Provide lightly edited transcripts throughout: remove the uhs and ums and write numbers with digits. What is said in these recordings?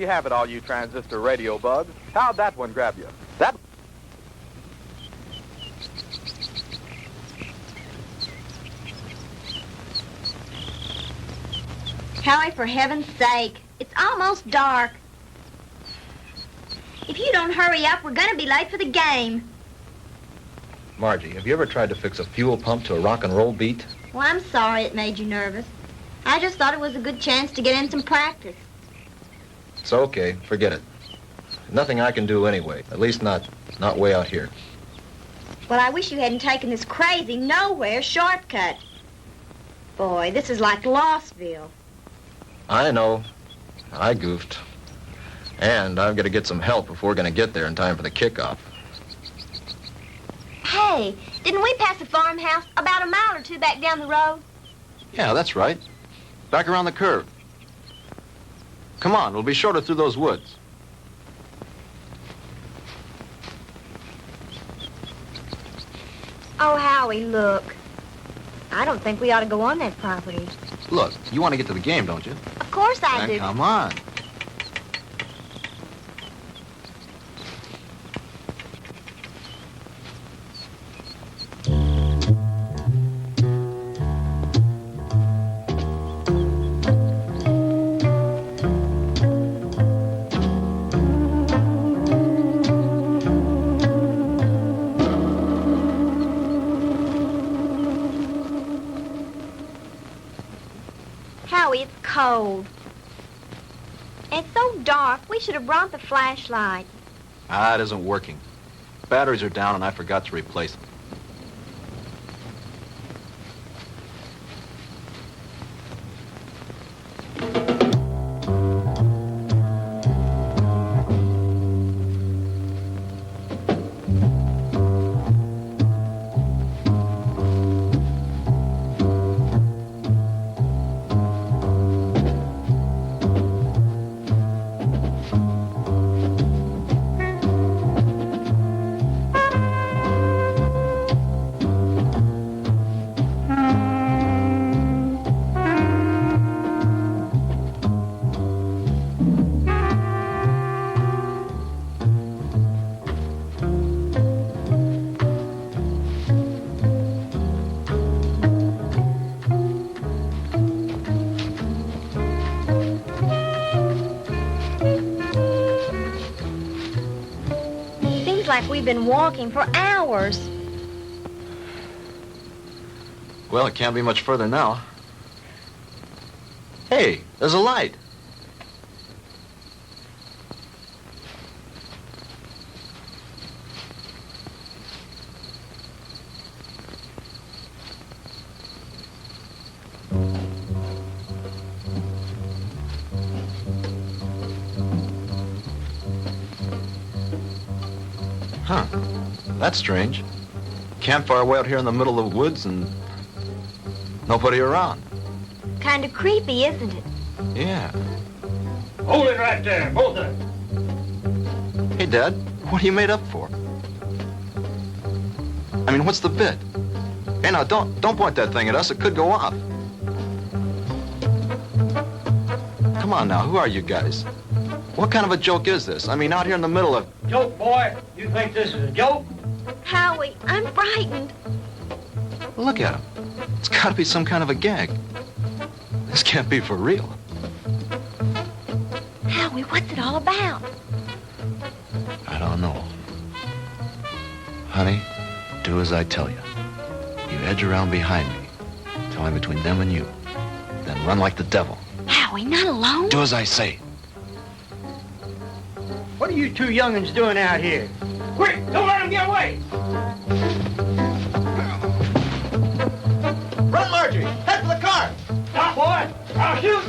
you have it, all you transistor radio bugs. How'd that one grab you? That... Howie, for heaven's sake, it's almost dark. If you don't hurry up, we're going to be late for the game. Margie, have you ever tried to fix a fuel pump to a rock and roll beat? Well, I'm sorry it made you nervous. I just thought it was a good chance to get in some practice. It's okay. Forget it. Nothing I can do anyway. At least not way out here. Well, I wish you hadn't taken this crazy nowhere shortcut. Boy, this is like Lostville. I know. I goofed. And I've got to get some help if we're going to get there in time for the kickoff. Hey, didn't we pass a farmhouse about a mile or two back down the road? Yeah, that's right. Back around the curve. Come on, we'll be shorter through those woods. Oh, Howie, look. I don't think we ought to go on that property. Look, you want to get to the game, don't you? Of course I do. Then come on. It's cold. It's so dark, we should have brought the flashlight. It isn't working. Batteries are down and I forgot to replace them. Like we've been walking for hours. Well, it can't be much further now. Hey, there's a light. Huh. That's strange. Campfire way out here in the middle of the woods and nobody around. Kind of creepy, isn't it? Yeah. Hold it right there, both of them. Hey, Dad, what are you made up for? I mean, what's the bit? Hey, now, don't point that thing at us. It could go off. Come on now, who are you guys? What kind of a joke is this? I mean, out here in the middle of... Joke, boy? You think this is a joke? Howie, I'm frightened. Look at him. It's got to be some kind of a gag. This can't be for real. Howie, what's it all about? I don't know. Honey, do as I tell you. You edge around behind me. Tell me between them and you. Then run like the devil. Howie, not alone? Do as I say. What are you two young'uns doing out here? Quick, don't let them get away! Run, Margie! Head for the car! Stop, boy! I'll shoot!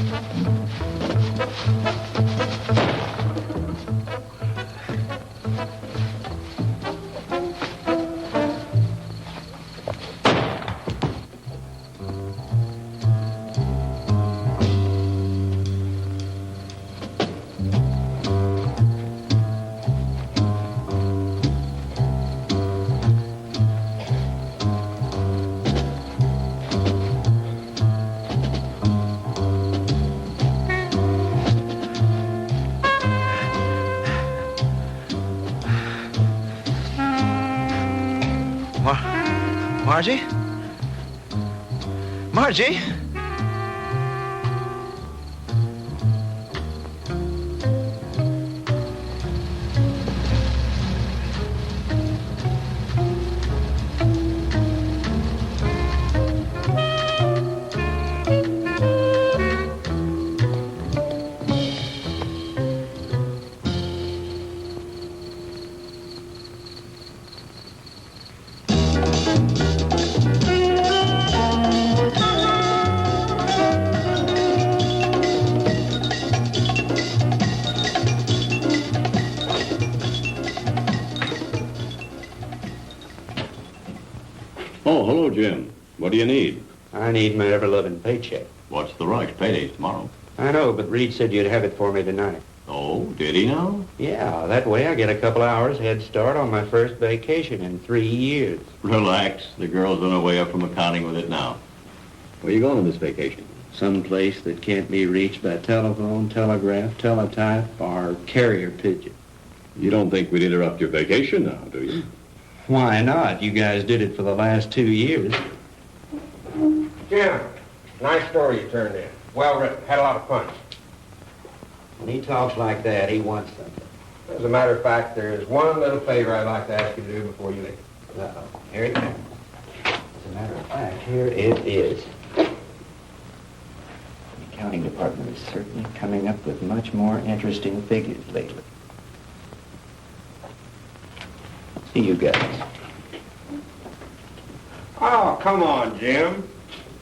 Margie? Margie? Oh, hello, Jim. What do you need? I need my ever-loving paycheck. What's the rush? Payday's tomorrow. I know, but Reed said you'd have it for me tonight. Oh, did he now? Yeah, that way I get a couple hours head start on my first vacation in 3 years. Relax. The girl's on her way up from accounting with it now. Where you going on this vacation? Some place that can't be reached by telephone, telegraph, teletype, or carrier pigeon. You don't think we'd interrupt your vacation now, do you? Why not? You guys did it for the last 2 years. Jim, nice story you turned in. Well written. Had a lot of punch. When he talks like that, he wants something. As a matter of fact, there is one little favor I'd like to ask you to do before you leave. Uh-oh. Here it comes. As a matter of fact, here it is. The accounting department is certainly coming up with much more interesting figures lately. See you guys. Oh, come on, Jim.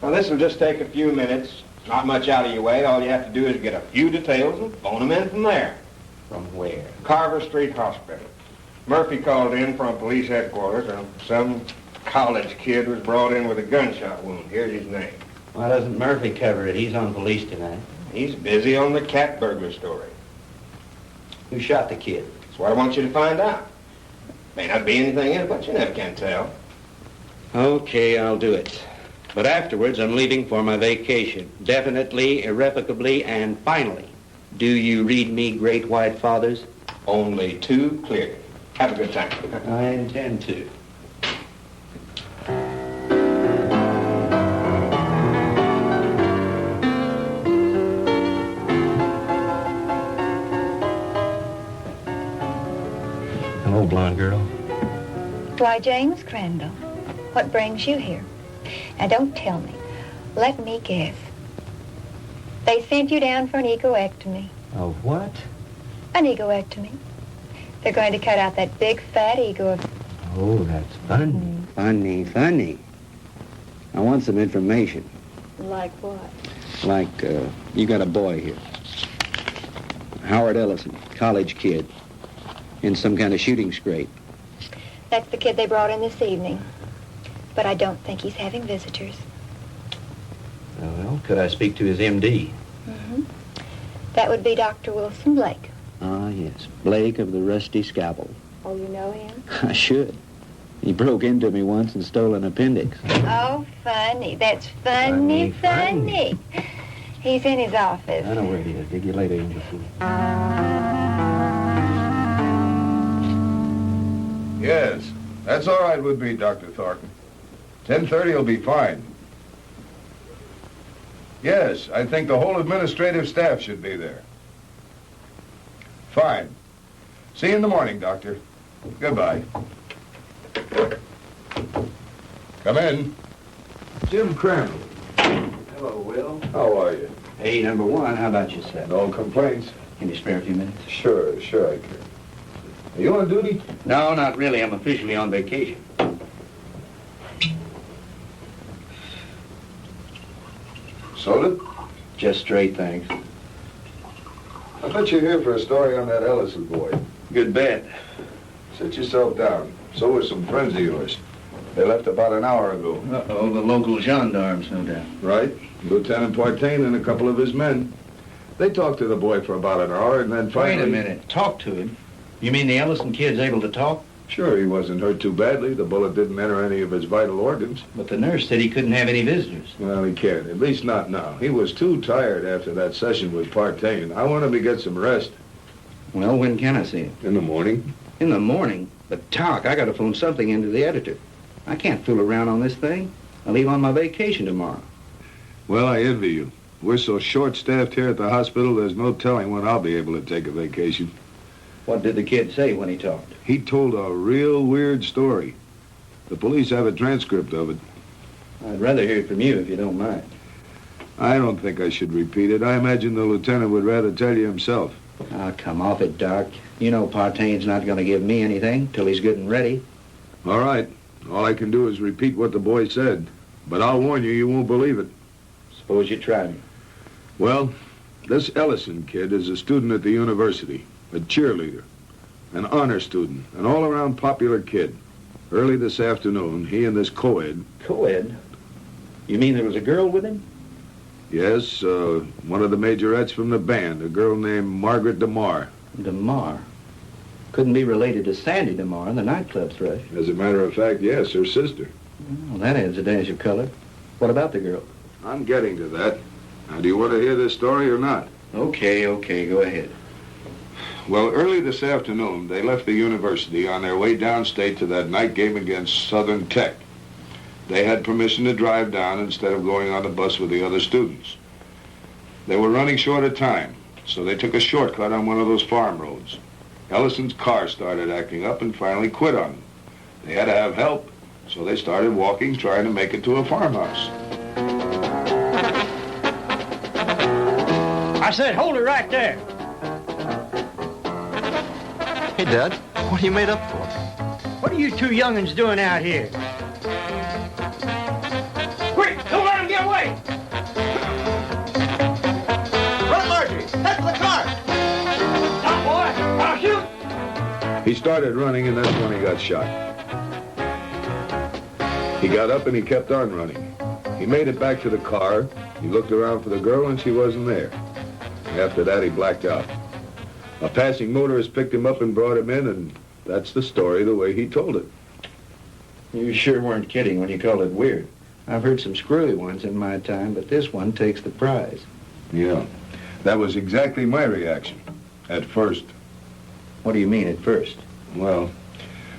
Now, this will just take a few minutes. Not much out of your way. All you have to do is get a few details and phone them in from there. From where? Carver Street Hospital. Murphy called in from police headquarters, and some college kid was brought in with a gunshot wound. Here's his name. Why doesn't Murphy cover it? He's on police tonight. He's busy on the cat burglar story. Who shot the kid? That's what I want you to find out. May not be anything in it, but you never can tell. Okay, I'll do it. But afterwards, I'm leaving for my vacation. Definitely, irrevocably, and finally. Do you read me Great White Fathers? Only too clearly. Have a good time. I intend to. Hello, blonde girl. Why, James Crandall, what brings you here? Now, don't tell me. Let me guess. They sent you down for an egoectomy. Oh, what? An egoectomy. They're going to cut out that big, fat ego of... Oh, that's funny. Funny. I want some information. Like what? Like, you got a boy here. Howard Ellison, college kid, in some kind of shooting scrape. That's the kid they brought in this evening. But I don't think he's having visitors. Well, could I speak to his MD? Mm-hmm. That would be Dr. Wilson Blake. Ah, yes. Blake of the Rusty Scalpel. Oh, you know him? I should. He broke into me once and stole an appendix. Oh, funny. That's funny. He's in his office. I know where he is. Dig you later, Angel. Yes, that's all right with me, Dr. Thornton. 10:30 will be fine. Yes, I think the whole administrative staff should be there. Fine. See you in the morning, Doctor. Goodbye. Come in. Jim Crandall. Hello, Will. How are you? Hey, number one, how about yourself? No complaints? Can you spare a few minutes? Sure I can. Are you on duty? No, not really. I'm officially on vacation. Soda? Just straight, thanks. I bet you're here for a story on that Ellison boy. Good bet. Sit yourself down. So are some friends of yours. They left about an hour ago. Uh-oh, the local gendarmes, no doubt. Right. Lieutenant Partain and a couple of his men. They talked to the boy for about an hour and then finally... Wait a minute. Talk to him? You mean the Ellison kid's able to talk? Sure, he wasn't hurt too badly. The bullet didn't enter any of his vital organs. But the nurse said he couldn't have any visitors. Well, he can't. At least not now. He was too tired after that session with Partain. I want him to get some rest. Well, when can I see him? In the morning. In the morning? But talk, I gotta phone something into the editor. I can't fool around on this thing. I leave on my vacation tomorrow. Well, I envy you. We're so short-staffed here at the hospital, there's no telling when I'll be able to take a vacation. What did the kid say when he talked? He told a real weird story. The police have a transcript of it. I'd rather hear it from you if you don't mind. I don't think I should repeat it. I imagine the lieutenant would rather tell you himself. Oh, come off it, Doc. You know Partaine's not going to give me anything till he's good and ready. All right. All I can do is repeat what the boy said. But I'll warn you, you won't believe it. Suppose you try me. Well, this Ellison kid is a student at the university, a cheerleader, an honor student, an all-around popular kid. Early this afternoon, he and this co-ed... Co-ed? You mean there was a girl with him? Yes, one of the majorettes from the band, a girl named Margaret DeMar. DeMar? Couldn't be related to Sandy DeMar, the nightclub thrush. As a matter of fact, yes, her sister. Well, that adds a dash of color. What about the girl? I'm getting to that. Now, do you want to hear this story or not? Okay, go ahead. Well, early this afternoon, they left the university on their way downstate to that night game against Southern Tech. They had permission to drive down instead of going on the bus with the other students. They were running short of time, so they took a shortcut on one of those farm roads. Ellison's car started acting up and finally quit on them. They had to have help, so they started walking, trying to make it to a farmhouse. I said, hold it right there. Hey, Dad, what are you made up for? What are you two young'uns doing out here? Quick, don't let him get away! Run, Marjorie! Head for the car! Stop, boy! I'll shoot! He started running, and that's when he got shot. He got up and he kept on running. He made it back to the car. He looked around for the girl, and she wasn't there. After that, he blacked out. A passing motorist picked him up and brought him in, and that's the story the way he told it. You sure weren't kidding when you called it weird. I've heard some screwy ones in my time, but this one takes the prize. Yeah, that was exactly my reaction, at first. What do you mean, at first? Well,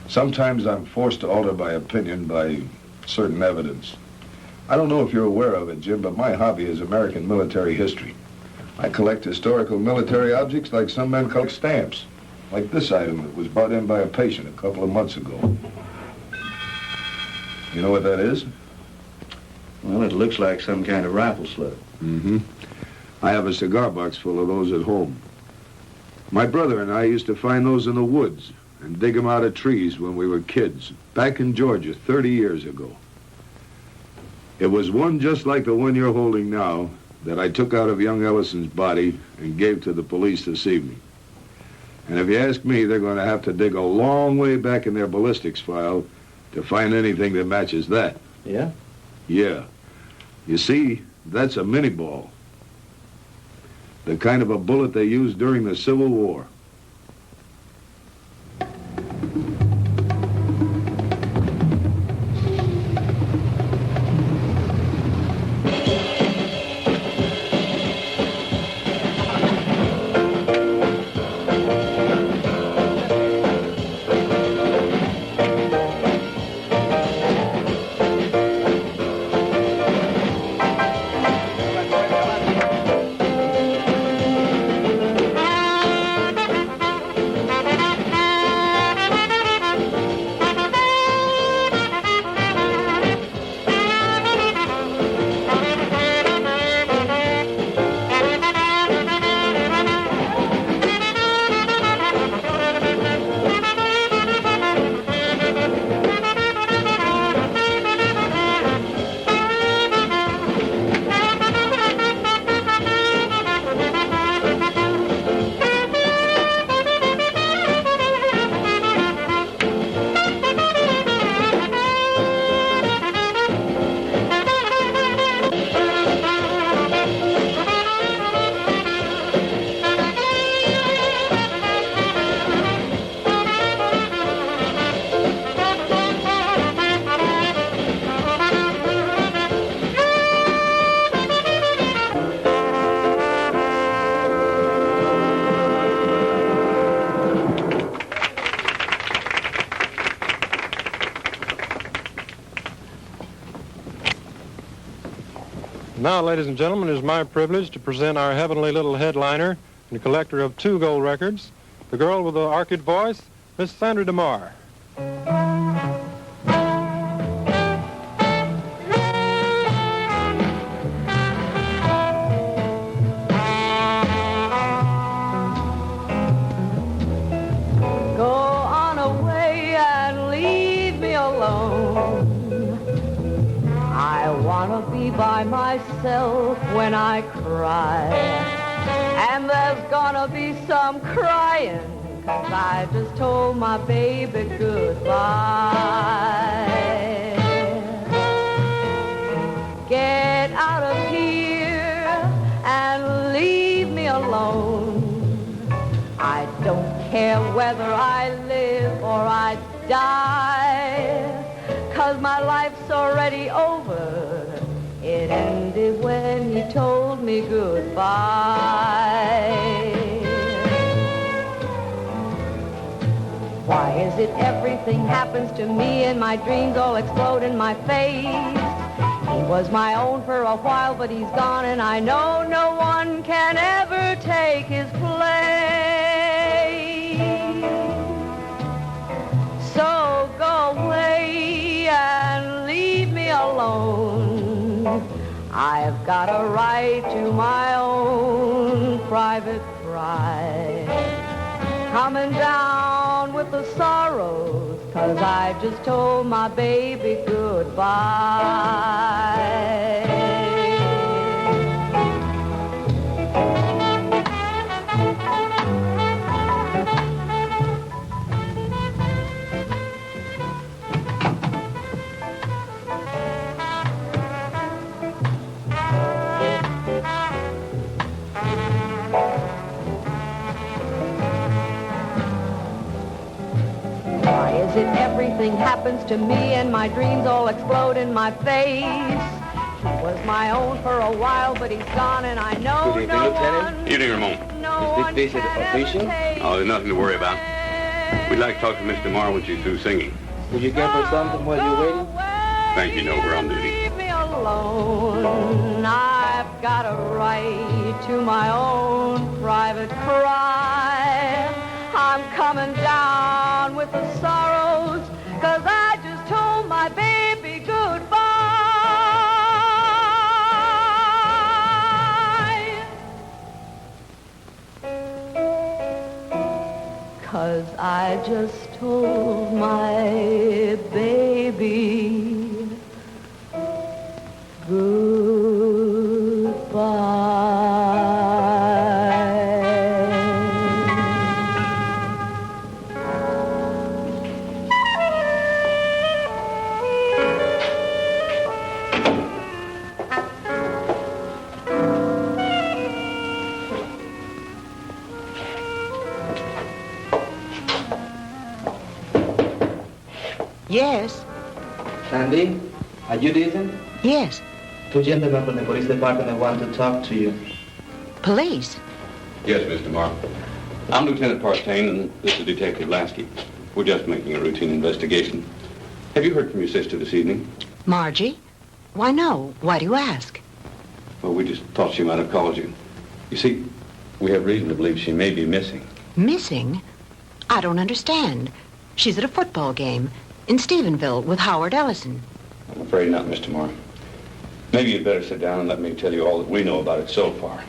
sometimes I'm forced to alter my opinion by certain evidence. I don't know if you're aware of it, Jim, but my hobby is American military history. I collect historical military objects like some men collect stamps, like this item that was brought in by a patient a couple of months ago. You know what that is? Well, it looks like some kind of rifle slug. Mm-hmm. I have a cigar box full of those at home. My brother and I used to find those in the woods and dig them out of trees when we were kids, back in Georgia 30 years ago. It was one just like the one you're holding now that I took out of young Ellison's body and gave to the police this evening. And if you ask me, they're going to have to dig a long way back in their ballistics file to find anything that matches that. Yeah? Yeah. You see, that's a mini-ball. The kind of a bullet they used during the Civil War. Now, ladies and gentlemen, it is my privilege to present our heavenly little headliner and collector of 2 gold records, the girl with the orchid voice, Miss Sandra DeMar. Go on away and leave me alone. I want to be by myself when I cry. And there's gonna be some crying, 'cause I just told my baby goodbye. Get out of here and leave me alone. I don't care whether I live or I die, 'cause my life's already over. It ended when he told me goodbye. Why is it everything happens to me and my dreams all explode in my face? He was my own for a while, but he's gone, and I know no one can ever take his place. So go away and leave me alone. I've got a right to my own private pride. Coming down with the sorrows, 'cause I just told my baby goodbye. Why is it everything happens to me and my dreams all explode in my face? He was my own for a while, but he's gone, and I know Good evening, no Lieutenant. one. Evening, Ramon. No Is this visit official? Oh, there's nothing to worry about. We'd like to talk to Miss DeMar when she's through singing. Would you give her something while you're waiting? Thank you, no, we're on duty. Leave me alone. I've got a right to my own private cry. I'm coming down with the sorrows, 'cause I just told my baby goodbye. 'Cause I just told my baby Yes. Sandy, are you decent? Yes. 2 gentlemen from the police department want to talk to you. Police? Yes, Miss DeMar. I'm Lieutenant Partain, and this is Detective Lasky. We're just making a routine investigation. Have you heard from your sister this evening? Margie? Why, no. Why do you ask? Well, we just thought she might have called you. You see, we have reason to believe she may be missing. Missing? I don't understand. She's at a football game in Stephenville with Howard Ellison. I'm afraid not, Miss DeMar. Maybe you'd better sit down and let me tell you all that we know about it so far.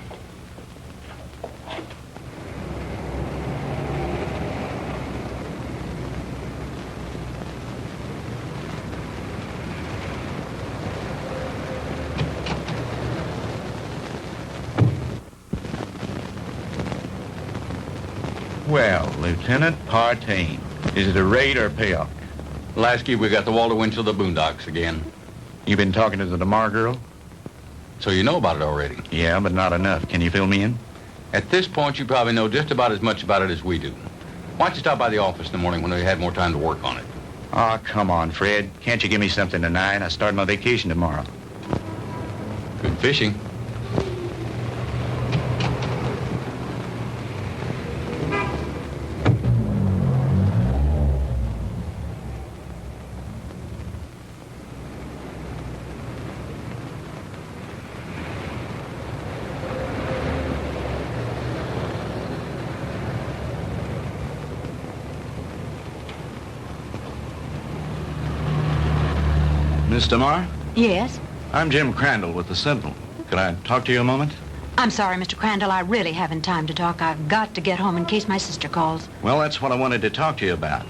Well, Lieutenant Partain, is it a raid or a payoff? Lasky, we got the Walter Winchell of the Boondocks again. You been talking to the DeMar girl? So you know about it already? Yeah, but not enough. Can you fill me in? At this point, you probably know just about as much about it as we do. Why don't you stop by the office in the morning when we had more time to work on it? Oh, come on, Fred. Can't you give me something tonight? I start my vacation tomorrow. Good fishing. Miss DeMar? Yes? I'm Jim Crandall with the Sentinel. Could I talk to you a moment? I'm sorry, Mr. Crandall. I really haven't time to talk. I've got to get home in case my sister calls. Well, that's what I wanted to talk to you about.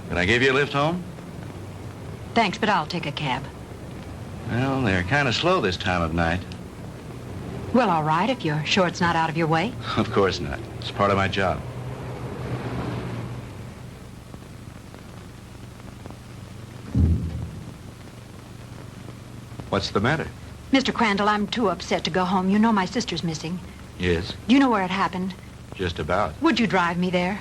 Can I give you a lift home? Thanks, but I'll take a cab. Well, they're kind of slow this time of night. Well, all right, if you're sure it's not out of your way. Of course not. It's part of my job. What's the matter? Mr. Crandall, I'm too upset to go home. You know my sister's missing. Yes, Do you know where it happened? just about. Would you drive me there?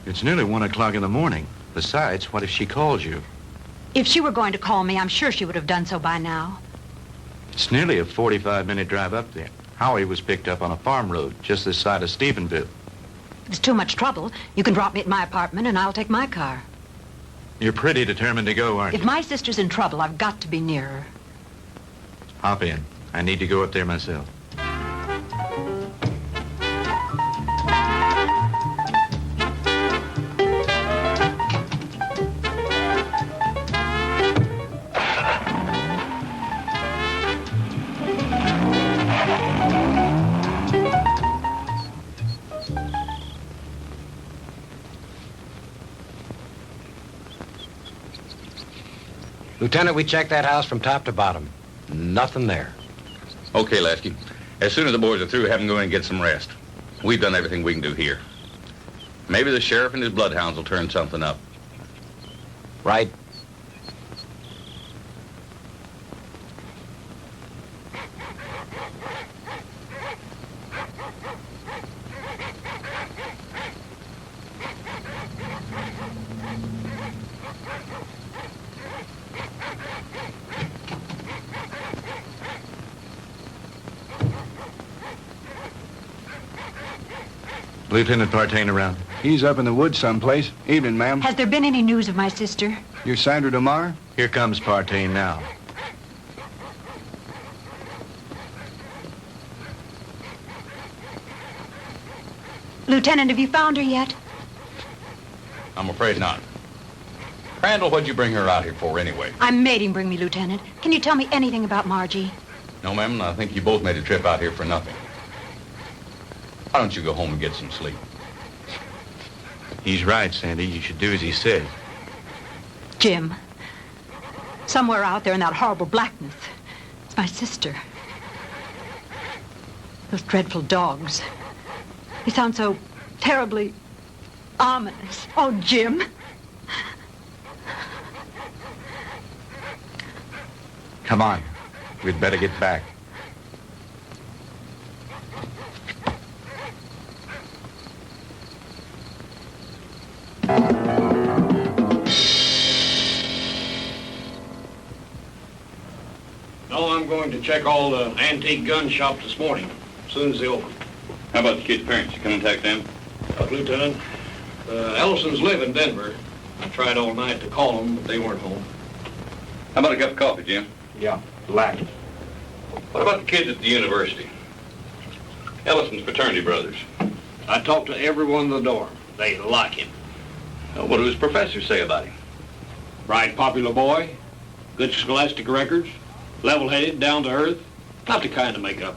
It's nearly 1 o'clock in the morning. Besides, what if she calls you? If she were going to call me, I'm sure she would have done so by now. It's nearly a 45-minute drive up there. Howie was picked up on a farm road just this side of Stephenville. If it's too much trouble, you can drop me at my apartment and I'll take my car. You're pretty determined to go, aren't you? If my sister's in trouble, I've got to be near her. Hop in. I need to go up there myself. Lieutenant, we checked that house from top to bottom. Nothing there. Okay, Lasky. As soon as the boys are through, have them go in and get some rest. We've done everything we can do here. Maybe the sheriff and his bloodhounds will turn something up. Right. Lieutenant Partain around? He's up in the woods someplace. Evening, ma'am. Has there been any news of my sister? You're Sandra DeMar? Here comes Partain now. Lieutenant, have you found her yet? I'm afraid not. Crandall, what'd you bring her out here for anyway? I made him bring me, Lieutenant. Can you tell me anything about Margie? No, ma'am, I think you both made a trip out here for nothing. Why don't you go home and get some sleep? He's right, Sandy. You should do as he said. Jim, somewhere out there in that horrible blackness, it's my sister. Those dreadful dogs. They sound so terribly ominous. Oh, Jim. Come on. We'd better get back. No, I'm going to check all the antique gun shops this morning, as soon as they open. How about the kid's parents? You contact them? Lieutenant, Ellisons live in Denver. I tried all night to call them, but they weren't home. How about a cup of coffee, Jim? Yeah, black. What about the kids at the university? Ellison's fraternity brothers. I talked to everyone in the dorm. They like him. What do his professors say about him? Bright, popular boy, good scholastic records, level-headed, down to earth. Not the kind to make up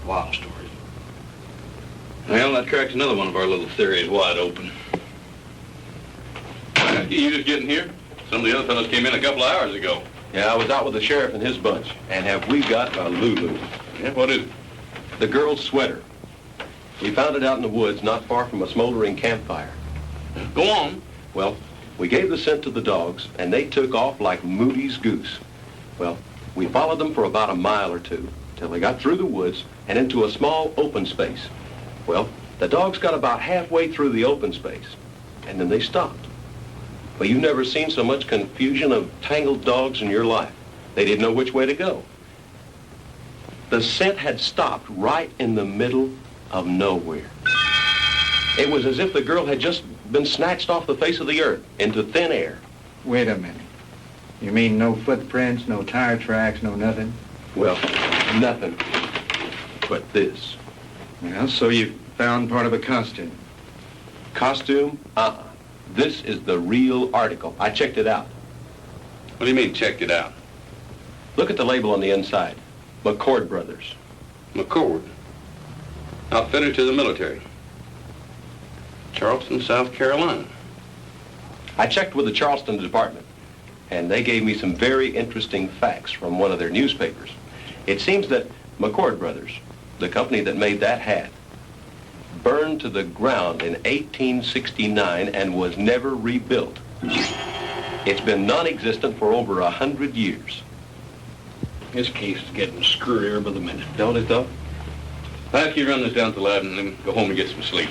wild stories. Well, that cracks another one of our little theories wide open. You just getting here? Some of the other fellows came in a couple of hours ago. Yeah, I was out with the sheriff and his bunch. And have we got a Lulu? Yeah, what is it? The girl's sweater. We found it out in the woods not far from a smoldering campfire. Go on. Well, we gave the scent to the dogs, and they took off like Moody's goose. Well, we followed them for about a mile or two, till they got through the woods and into a small open space. Well, the dogs got about halfway through the open space, and then they stopped. Well, you've never seen so much confusion of tangled dogs in your life. They didn't know which way to go. The scent had stopped right in the middle of nowhere. It was as if the girl had just been snatched off the face of the earth into thin air. Wait a minute. You mean no footprints, no tire tracks, no nothing? Well, nothing but this. Well, so you found part of a costume. Costume? This is the real article. I checked it out. What do you mean, checked it out? Look at the label on the inside. McCord Brothers. McCord? Outfitter to the military. Charleston, South Carolina. I checked with the Charleston department, and they gave me some very interesting facts from one of their newspapers. It seems that McCord Brothers, the company that made that hat, burned to the ground in 1869 and was never rebuilt. It's been non-existent for over 100 years. This case is getting screwier by the minute, don't it, though? I'll have you run this down to the lab and then go home and get some sleep.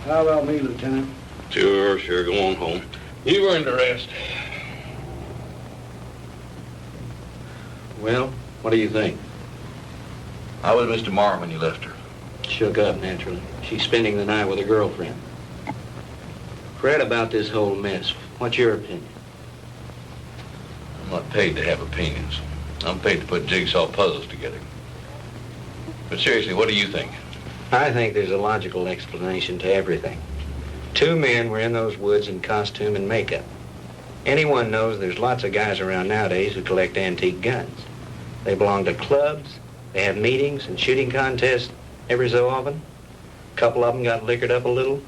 How about me, Lieutenant? Sure, go on home. You've earned a rest. Well, what do you think? How was Mr. Marr when you left her? Shook up, naturally. She's spending the night with a girlfriend. Fred, about this whole mess, what's your opinion? I'm not paid to have opinions. I'm paid to put jigsaw puzzles together. But seriously, what do you think? I think there's a logical explanation to everything. Two men were in those woods in costume and makeup. Anyone knows there's lots of guys around nowadays who collect antique guns. They belong to clubs, they have meetings and shooting contests every so often. A couple of them got liquored up a little,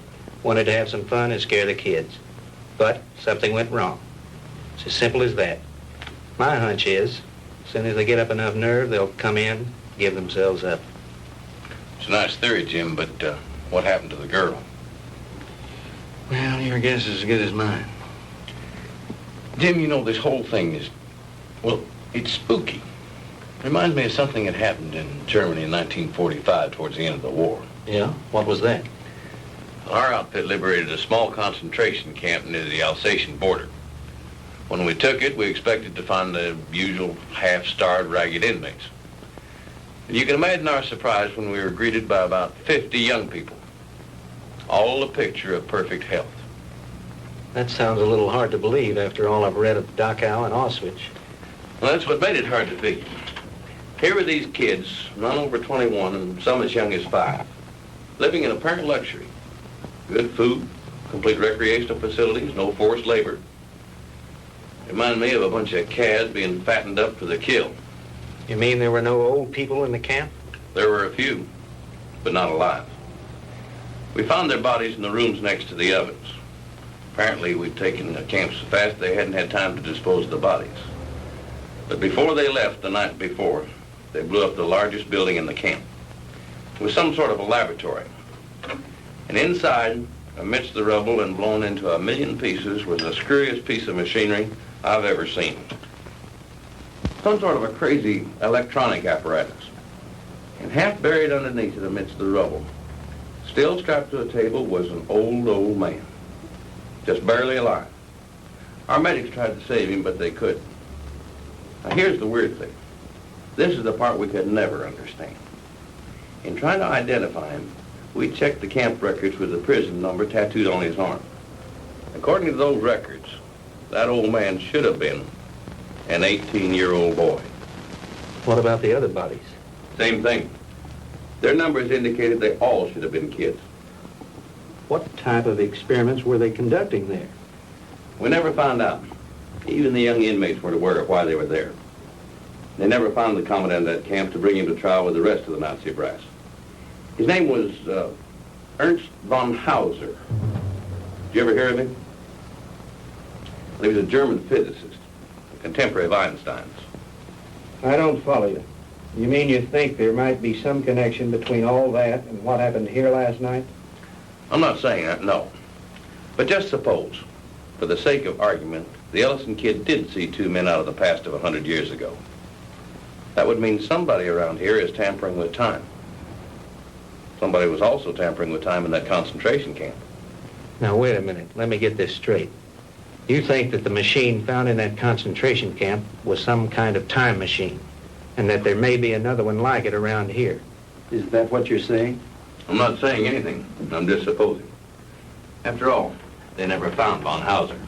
wanted to have some fun and scare the kids. But something went wrong. It's as simple as that. My hunch is, as soon as they get up enough nerve, they'll come in, give themselves up. It's a nice theory, Jim, but what happened to the girl? Well, your guess is as good as mine. Jim, you know, this whole thing is, well, it's spooky. Reminds me of something that happened in Germany in 1945 towards the end of the war. Yeah? What was that? Our outfit liberated a small concentration camp near the Alsatian border. When we took it, we expected to find the usual half-starved, ragged inmates. And you can imagine our surprise when we were greeted by about 50 young people, all a picture of perfect health. That sounds a little hard to believe after all I've read of Dachau and Auschwitz. Well, that's what made it hard to figure. Here were these kids, none over 21 and some as young as 5, living in apparent luxury. Good food, complete recreational facilities, no forced labor. Reminded me of a bunch of calves being fattened up for the kill. You mean there were no old people in the camp? There were a few, but not alive. We found their bodies in the rooms next to the ovens. Apparently, we'd taken the camp so fast they hadn't had time to dispose of the bodies. But before they left the night before, they blew up the largest building in the camp. It was some sort of a laboratory. And inside, amidst the rubble and blown into a million pieces, was the screwiest piece of machinery I've ever seen. Some sort of a crazy electronic apparatus. And half buried underneath it amidst the rubble, still strapped to a table, was an old man. Just barely alive. Our medics tried to save him, but they couldn't. Now here's the weird thing. This is the part we could never understand. In trying to identify him, we checked the camp records with the prison number tattooed on his arm. According to those records, that old man should have been an 18-year-old boy. What about the other bodies? Same thing. Their numbers indicated they all should have been kids. What type of experiments were they conducting there? We never found out. Even the young inmates weren't aware of why they were there. They never found the commandant of that camp to bring him to trial with the rest of the Nazi brass. His name was Ernst von Hauser. Did you ever hear of him? He was a German physicist, a contemporary of Einstein's. I don't follow you. You mean you think there might be some connection between all that and what happened here last night? I'm not saying that, no. But just suppose, for the sake of argument, the Ellison kid did see two men out of the past of 100 years ago. That would mean somebody around here is tampering with time. Somebody was also tampering with time in that concentration camp. Now, wait a minute. Let me get this straight. You think that the machine found in that concentration camp was some kind of time machine, and that there may be another one like it around here. Is that what you're saying? I'm not saying anything. I'm just supposing. After all, they never found von Hauser.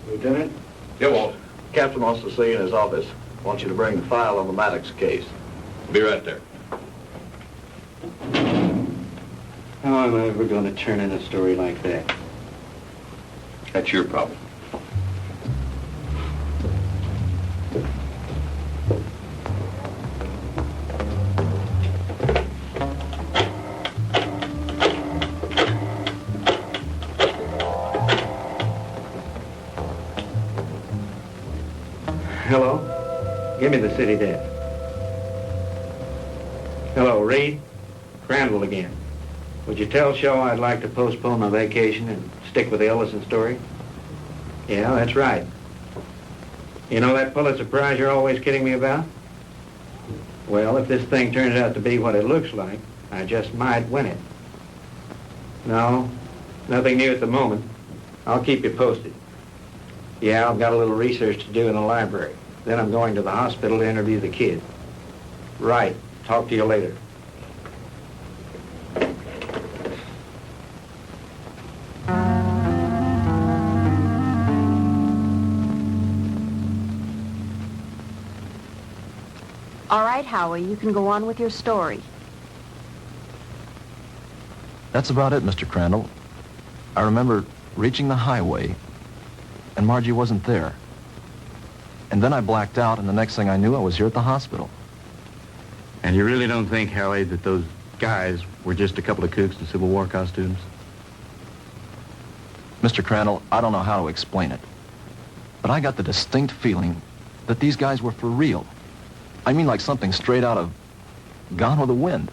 Lieutenant? Yeah, Walt. Captain wants to see you in his office. Wants you to bring the file on the Maddox case. Be right there. How am I ever going to turn in a story like that? That's your problem. me the city desk. Hello, Reed. Crandall again. Would you tell Shaw I'd like to postpone my vacation and stick with the Ellison story? Yeah, that's right. You know that Pulitzer Prize you're always kidding me about? Well, if this thing turns out to be what it looks like, I just might win it. No, nothing new at the moment. I'll keep you posted. Yeah, I've got a little research to do in the library. Then I'm going to the hospital to interview the kid. Right. Talk to you later. All right, Howie, you can go on with your story. That's about it, Mr. Crandall. I remember reaching the highway, and Margie wasn't there. And then I blacked out, and the next thing I knew, I was here at the hospital. And you really don't think, Howie, that those guys were just a couple of kooks in Civil War costumes? Mr. Crandall, I don't know how to explain it, but I got the distinct feeling that these guys were for real. I mean like something straight out of Gone with the Wind.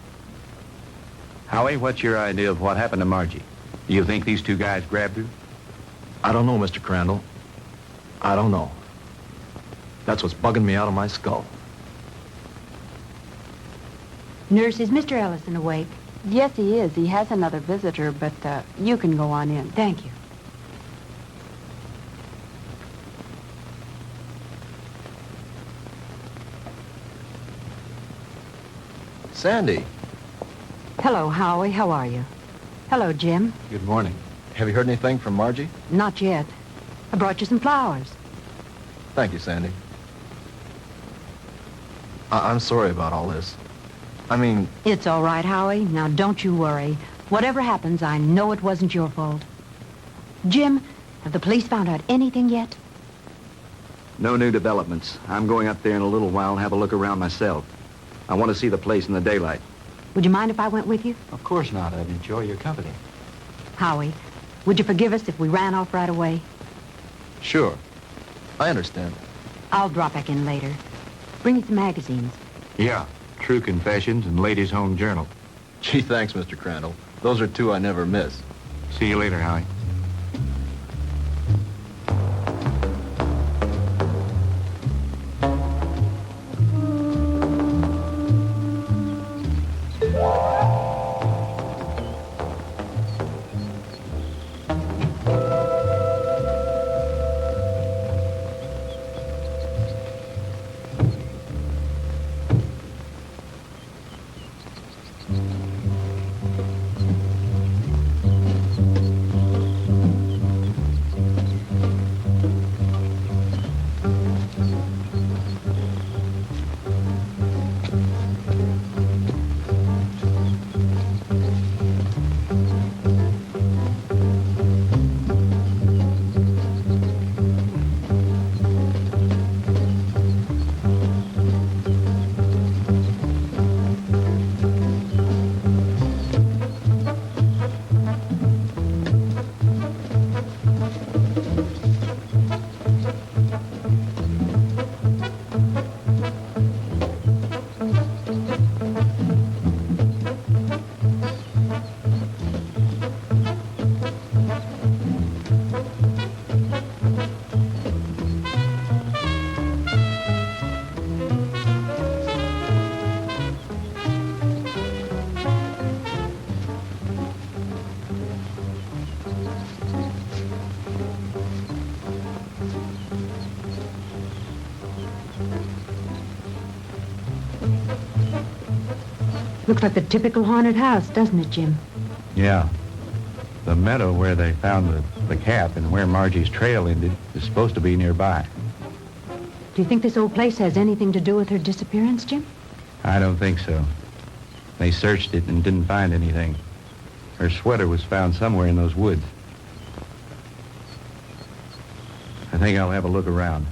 Howie, what's your idea of what happened to Margie? Do you think these two guys grabbed her? I don't know, Mr. Crandall. I don't know. That's what's bugging me out of my skull. Nurse, is Mr. Ellison awake? Yes, he is. He has another visitor, but you can go on in. Thank you. Sandy. Hello, Howie. How are you? Hello, Jim. Good morning. Have you heard anything from Margie? Not yet. I brought you some flowers. Thank you, Sandy. I'm sorry about all this. I mean... It's all right, Howie. Now, don't you worry. Whatever happens, I know it wasn't your fault. Jim, have the police found out anything yet? No new developments. I'm going up there in a little while and have a look around myself. I want to see the place in the daylight. Would you mind if I went with you? Of course not. I'd enjoy your company. Howie, would you forgive us if we ran off right away? Sure. I understand. I'll drop back in later. Bring you some magazines. Yeah. True Confessions and Ladies' Home Journal. Gee, thanks, Mr. Crandall. Those are two I never miss. See you later, Howie. Looks like the typical haunted house, doesn't it, Jim? Yeah. The meadow where they found the cap and where Margie's trail ended is supposed to be nearby. Do you think this old place has anything to do with her disappearance, Jim? I don't think so. They searched it and didn't find anything. Her sweater was found somewhere in those woods. I think I'll have a look around.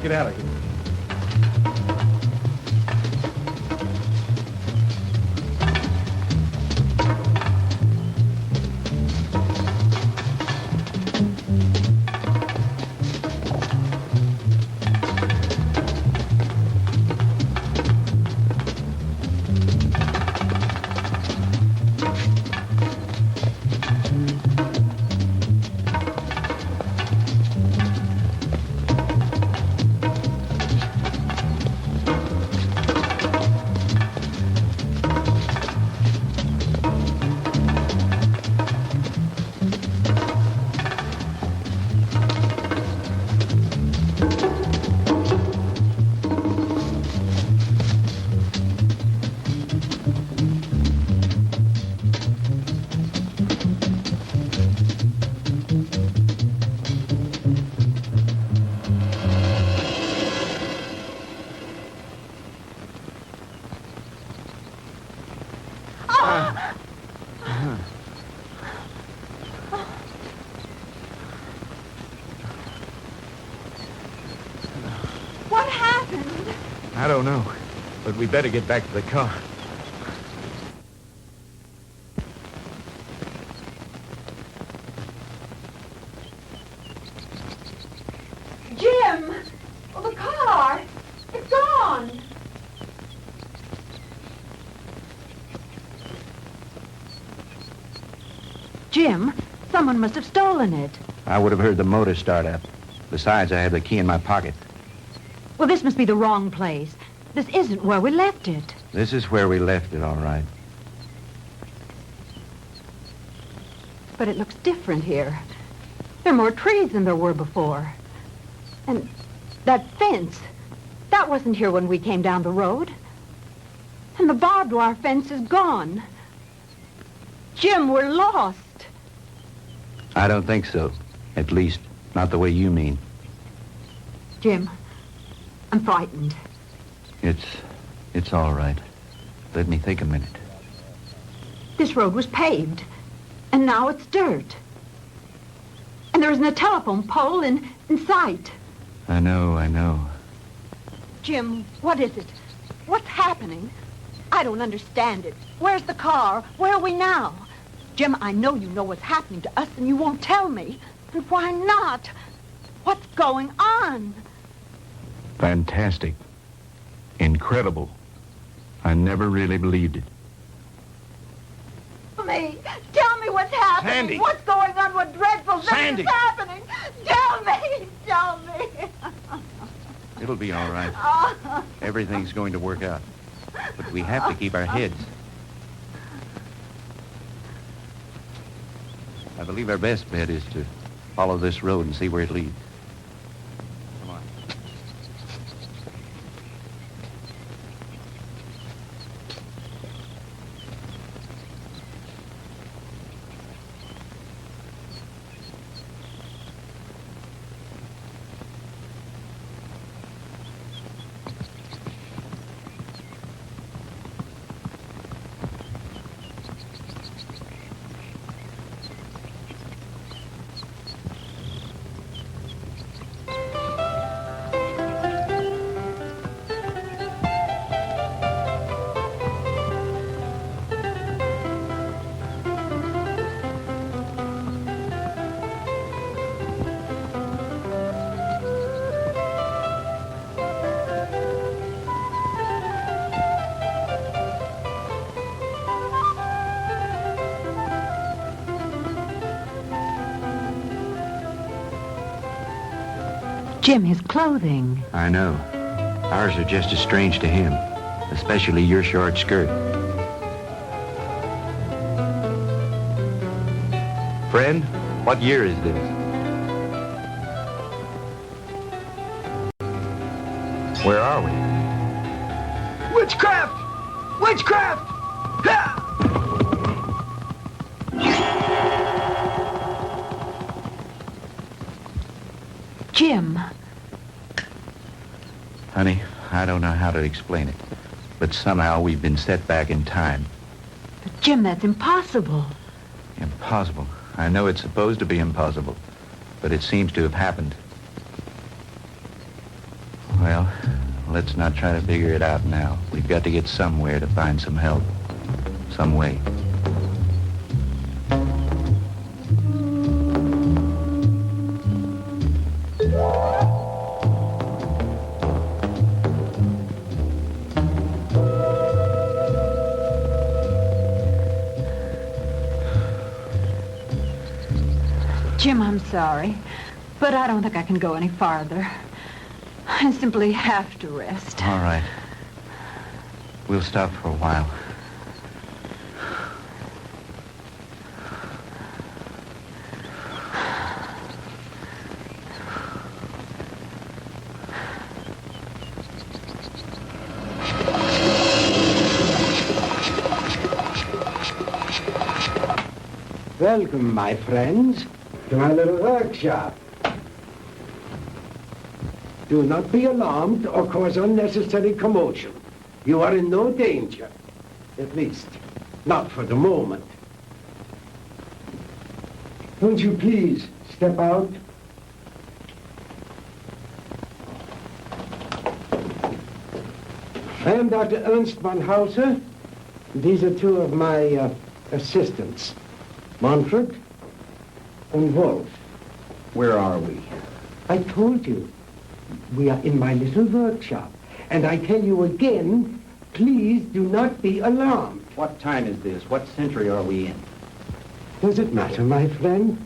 get out of here. What happened? I don't know, but we better get back to the car. Jim! Well, the car! It's gone! Jim, someone must have stolen it. I would have heard the motor start up. Besides, I have the key in my pocket. Well, this must be the wrong place. This isn't where we left it. This is where we left it, all right. But it looks different here. There are more trees than there were before. And that fence, that wasn't here when we came down the road. And the barbed wire fence is gone. Jim, we're lost. I don't think so. At least, not the way you mean. Jim, I'm frightened. It's all right. Let me think a minute. This road was paved, and now it's dirt. And there isn't a telephone pole in sight. I know. Jim, what is it? What's happening? I don't understand it. Where's the car? Where are we now? Jim, I know you know what's happening to us, and you won't tell me. And why not? What's going on? Fantastic. Incredible. I never really believed it. Tell me what's happening. Sandy. What's going on? What dreadful thing Sandy. is happening? Tell me. It'll be all right. Everything's going to work out. But we have to keep our heads. I believe our best bet is to follow this road and see where it leads. Come on. Jim, his clothing. I know. Ours are just as strange to him, especially your short skirt. Friend, what year is this? Where are we? Witchcraft! Witchcraft! Ha! Jim. Honey, I don't know how to explain it, but somehow we've been set back in time. But Jim, that's impossible. Impossible. I know it's supposed to be impossible, but it seems to have happened. Well, let's not try to figure it out now. We've got to get somewhere to find some help. Some way. Jim, I'm sorry, but I don't think I can go any farther. I simply have to rest. All right. We'll stop for a while. Welcome, my friends, to my little workshop. Do not be alarmed or cause unnecessary commotion. You are in no danger. At least, not for the moment. Won't you please step out? I am Dr. Ernst von Hauser. These are two of my assistants, Manfred and Wolf. Where are we? I told you. We are in my little workshop. And I tell you again, please do not be alarmed. What time is this? What century are we in? Does it matter, my friend?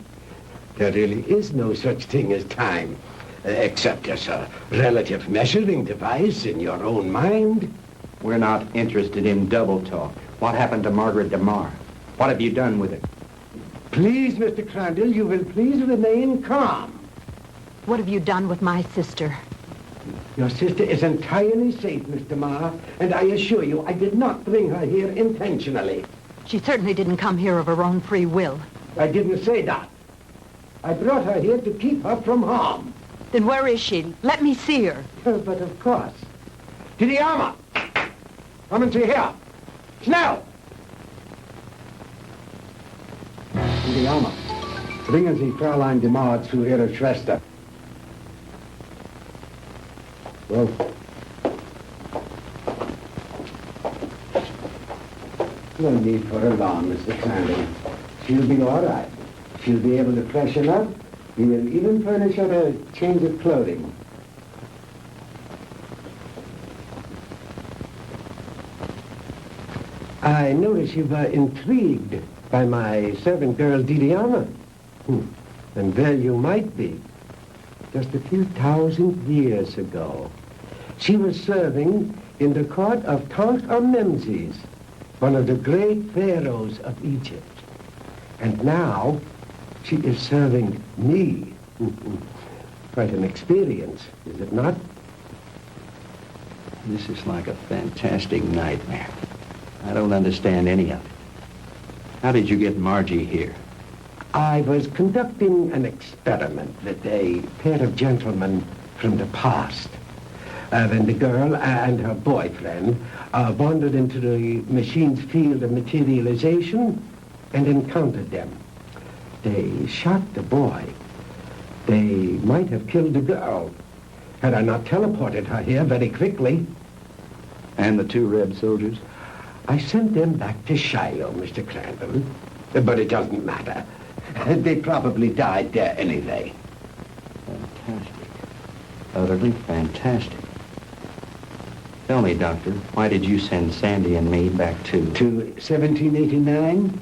There really is no such thing as time, except as a relative measuring device in your own mind. We're not interested in double talk. What happened to Margaret DeMar? What have you done with it? Please, Mr. Crandall, you will please remain calm. What have you done with my sister? Your sister is entirely safe, Mr. Marr, and I assure you I did not bring her here intentionally. She certainly didn't come here of her own free will. I didn't say that. I brought her here to keep her from harm. Then where is she? Let me see her. But of course. To the armor! Kommen Sie her! Schnell! To the armor. Bringen Sie Fräulein DeMar zu ihrer Schwester. Well, no need for alarm, Mr. Crandall. She'll be all right. She'll be able to freshen up. We will even furnish her a change of clothing. I notice you were intrigued by my servant girl, Didiana. And there you might be. Just a few thousand years ago, she was serving in the court of Tutankhamun, one of the great pharaohs of Egypt. And now, she is serving me. Quite an experience, is it not? This is like a fantastic nightmare. I don't understand any of it. How did you get Margie here? I was conducting an experiment with a pair of gentlemen from the past. When the girl and her boyfriend wandered into the machine's field of materialization and encountered them. They shot the boy. They might have killed the girl had I not teleported her here very quickly. And the two red soldiers? I sent them back to Shiloh, Mr. Crandall. But it doesn't matter. They probably died there anyway. Fantastic. Utterly fantastic. Tell me, Doctor, why did you send Sandy and me back to 1789?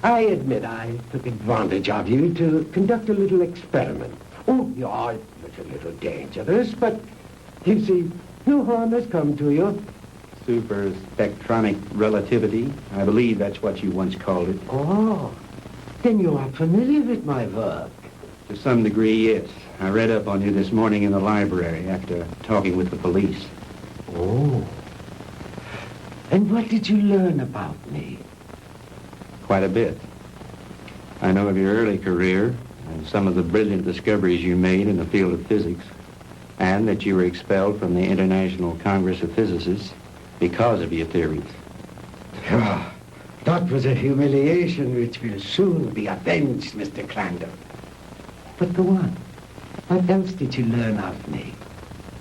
I admit I took advantage of you to conduct a little experiment. Oh, it was a little dangerous, but you see, no harm has come to you. Super spectronic relativity? I believe that's what you once called it. Oh, then you are familiar with my work. To some degree, yes. I read up on you this morning in the library after talking with the police. Oh. And what did you learn about me? Quite a bit. I know of your early career and some of the brilliant discoveries you made in the field of physics, and that you were expelled from the International Congress of Physicists because of your theories. That was a humiliation which will soon be avenged, Mr. Crandall. But go on. What else did you learn of me?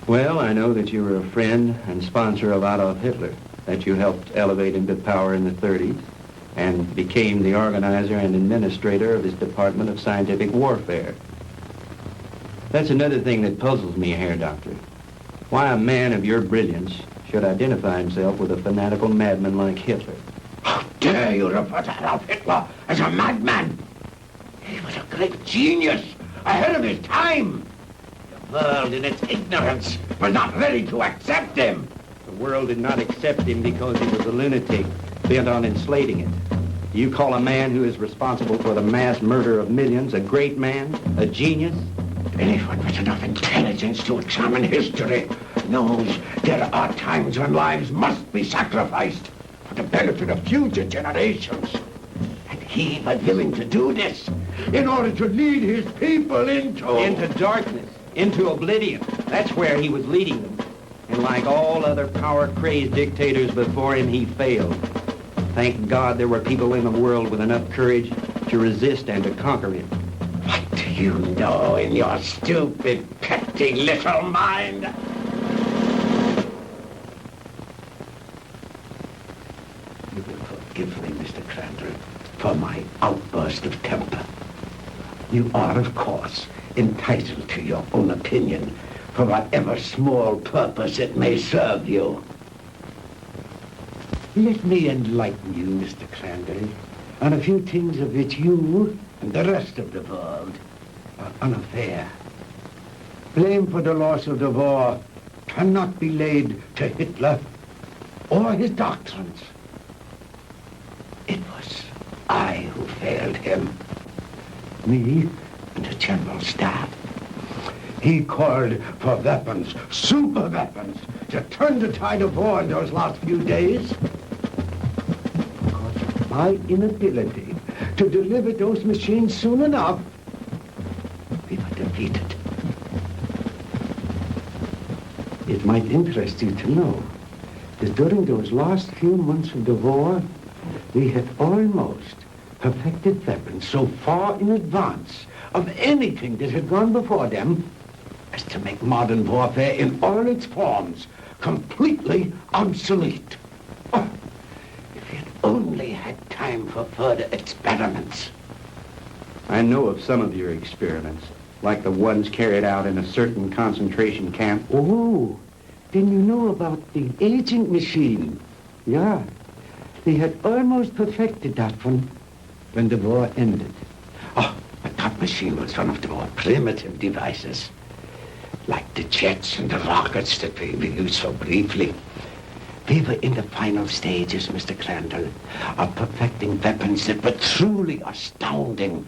Well, I know that you were a friend and sponsor of Adolf Hitler, that you helped elevate him to power in the 30s, and became the organizer and administrator of his Department of Scientific Warfare. That's another thing that puzzles me, Herr Doctor. Why a man of your brilliance should identify himself with a fanatical madman like Hitler. How dare you refer to Adolf Hitler as a madman? He was a great genius, ahead of his time. The world, in its ignorance, was not ready to accept him. The world did not accept him because he was a lunatic, bent on enslaving it. Do you call a man who is responsible for the mass murder of millions a great man, a genius? Anyone with enough intelligence to examine history knows there are times when lives must be sacrificed for the benefit of future generations. And he was willing to do this in order to lead his people into darkness, into oblivion. That's where he was leading them. And like all other power-crazed dictators before him, he failed. Thank God there were people in the world with enough courage to resist and to conquer him. What do you know in your stupid, petty little mind? You will forgive me, Mr. Crandall, for my outburst of temper. You are, of course, entitled to your own opinion for whatever small purpose it may serve you. Let me enlighten you, Mr. Crandall, on a few things of which you and the rest of the world are unaware. Blame for the loss of the war cannot be laid to Hitler or his doctrines. It was I who failed him. Me and the General Staff. He called for weapons, super weapons, to turn the tide of war in those last few days. Because of my inability to deliver those machines soon enough, we were defeated. It might interest you to know that during those last few months of the war, we had almost perfected weapons so far in advance of anything that had gone before them as to make modern warfare in all its forms completely obsolete. Oh, if we had only had time for further experiments. I know of some of your experiments, like the ones carried out in a certain concentration camp. Oh, then you know about the aging machine. Yeah, they had almost perfected that one when the war ended. Oh, but that machine was one of the more primitive devices, like the jets and the rockets that we used so briefly. We were in the final stages, Mr. Crandall, of perfecting weapons that were truly astounding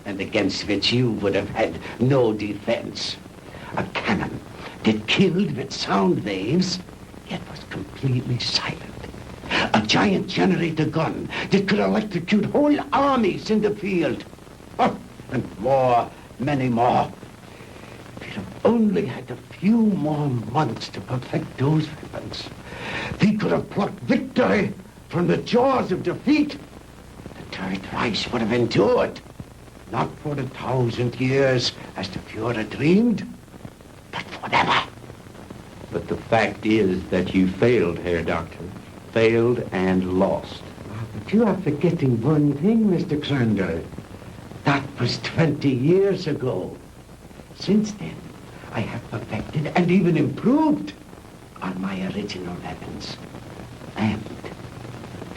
and against which you would have had no defense. A cannon that killed with sound waves, yet was completely silent. A giant generator gun that could electrocute whole armies in the field. Oh, and more, many more. If we'd have only had a few more months to perfect those weapons, we could have plucked victory from the jaws of defeat. The Third Reich would have endured, not for 1,000 years as the Fuhrer dreamed, but forever. But the fact is that you failed, Herr Doctor. Failed and lost. But you are forgetting one thing, Mr. Crandall. That was 20 years ago. Since then, I have perfected and even improved on my original weapons. And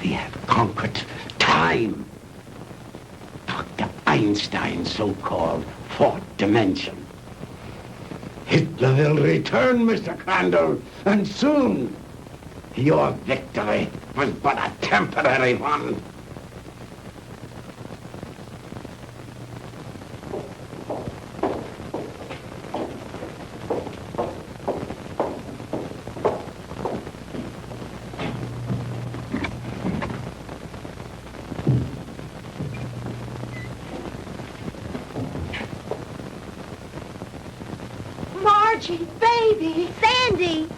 we have conquered time. Dr. Einstein's so-called fourth dimension. Hitler will return, Mr. Crandall, and soon. Your victory was but a temporary one. Margie, baby, Sandy.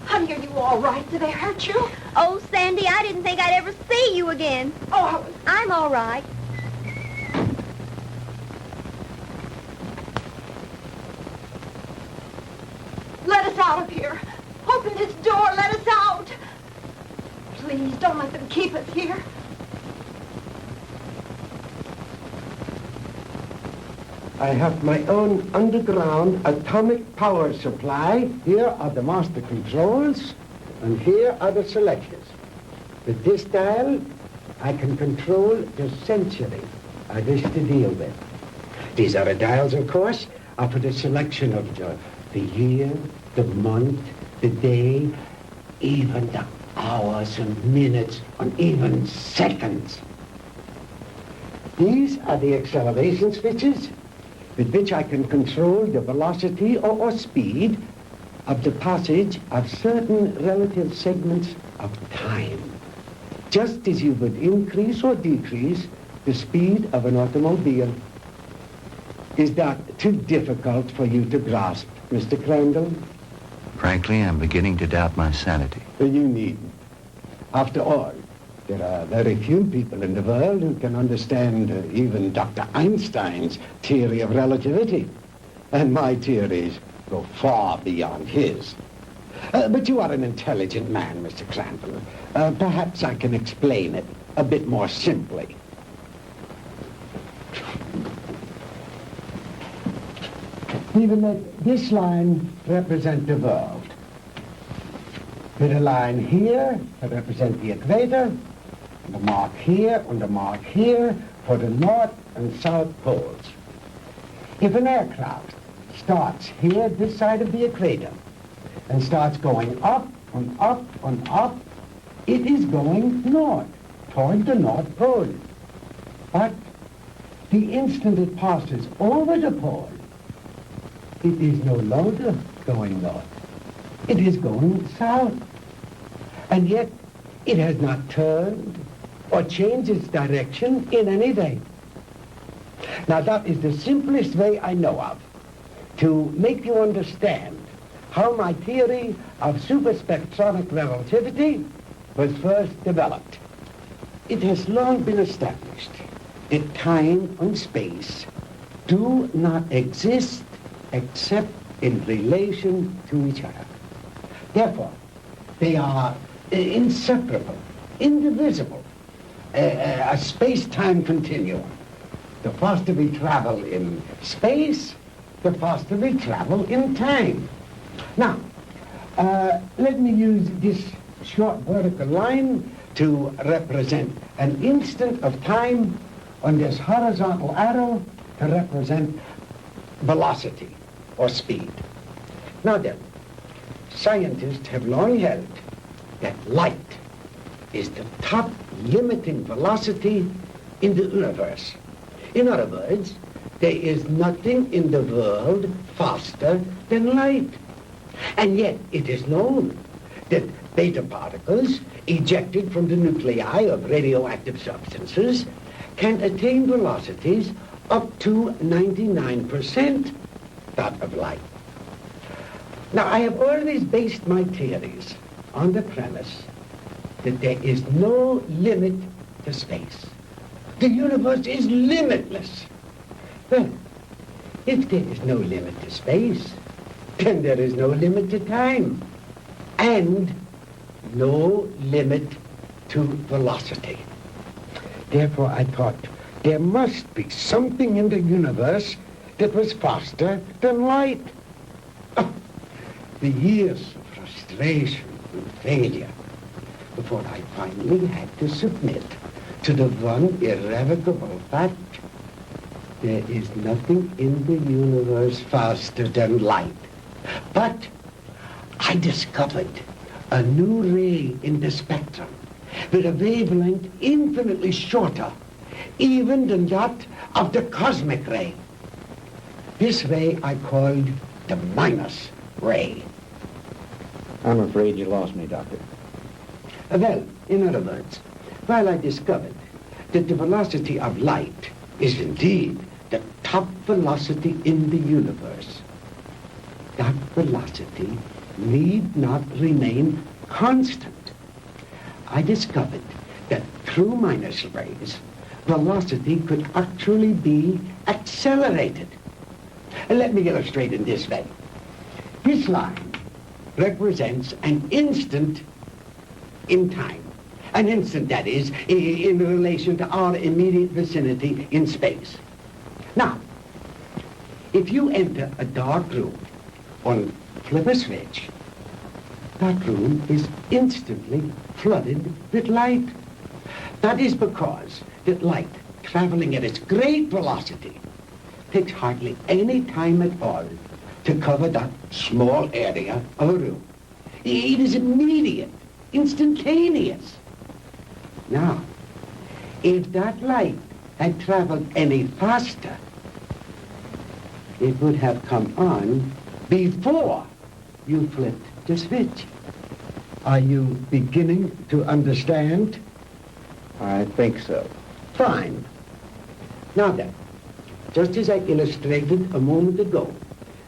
Honey, are you all right? Did they hurt you? Oh, Sandy, I didn't think I'd ever see you again. Oh, I'm all right. Let us out of here. Open this door. Let us out. Please, don't let them keep us here. I have my own underground atomic power supply. Here are the master controls, and here are the selectors. With this dial, I can control the century I wish to deal with. These other dials, of course, are for the selection of the year, the month, the day, even the hours and minutes, and even seconds. These are the acceleration switches with which I can control the velocity or speed of the passage of certain relative segments of time, just as you would increase or decrease the speed of an automobile. Is that too difficult for you to grasp, Mr. Crandall? Frankly, I'm beginning to doubt my sanity. You needn't. After all, there are very few people in the world who can understand even Dr. Einstein's theory of relativity. And my theories go far beyond his. But you are an intelligent man, Mr. Crandall. Perhaps I can explain it a bit more simply. We will let this line represent the world. With a line here to represent the equator, and a mark here and a mark here for the north and south poles. If an aircraft starts here, this side of the equator, and starts going up and up and up, it is going north, toward the North Pole. But the instant it passes over the pole, it is no longer going north. It is going south. And yet, it has not turned or changed its direction in any way. Now, that is the simplest way I know of to make you understand how my theory of superspectronic relativity was first developed. It has long been established that time and space do not exist except in relation to each other. Therefore, they are inseparable, indivisible, a space-time continuum. The faster we travel in space, the faster we travel in time. Now, let me use this short vertical line to represent an instant of time, on this horizontal arrow to represent velocity or speed. Now then, scientists have long held that light is the top limiting velocity in the universe. In other words, there is nothing in the world faster than light. And yet it is known that beta particles ejected from the nuclei of radioactive substances can attain velocities up to 99% that of light. Now, I have always based my theories on the premise that there is no limit to space. The universe is limitless. Well, if there is no limit to space, then there is no limit to time, and no limit to velocity. Therefore, I thought there must be something in the universe that was faster than light. Oh, the years of frustration and failure before I finally had to submit to the one irrevocable fact: there is nothing in the universe faster than light. But I discovered a new ray in the spectrum with a wavelength infinitely shorter even than that of the cosmic ray. This ray I called the minus ray. I'm afraid you lost me, Doctor. Well, in other words, while I discovered that the velocity of light is indeed the top velocity in the universe, that velocity need not remain constant. I discovered that through minus rays, velocity could actually be accelerated. And let me illustrate in this way. This line represents an instant in time. An instant, that is, in relation to our immediate vicinity in space. Now, if you enter a dark room or flip a switch, that room is instantly flooded with light. That is because that light, traveling at its great velocity, takes hardly any time at all to cover that small area of a room. It is immediate, instantaneous. Now, if that light had traveled any faster, it would have come on before you flipped the switch. Are you beginning to understand? I think so. Fine. Now then, just as I illustrated a moment ago,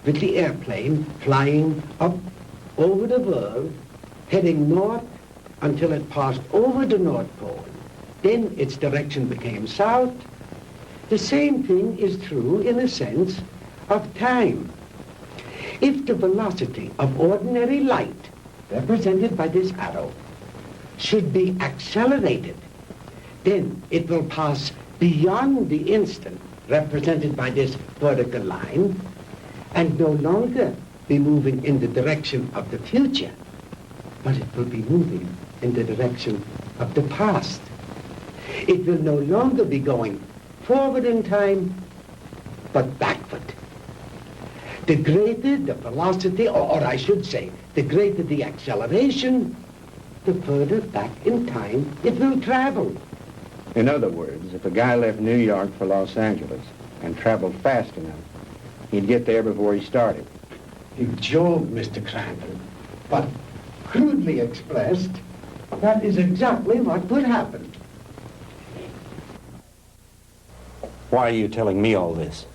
with the airplane flying up over the world, heading north until it passed over the North Pole, then its direction became south. The same thing is true in a sense of time. If the velocity of ordinary light, represented by this arrow, should be accelerated, then it will pass beyond the instant, represented by this vertical line, and no longer be moving in the direction of the future, but it will be moving in the direction of the past. It will no longer be going forward in time, but backward. The greater the velocity, or I should say, the greater the acceleration, the further back in time it will travel. In other words, if a guy left New York for Los Angeles and traveled fast enough, he'd get there before he started. You joke, Mr. Crandall, but crudely expressed, that is exactly what would happen. Why are you telling me all this?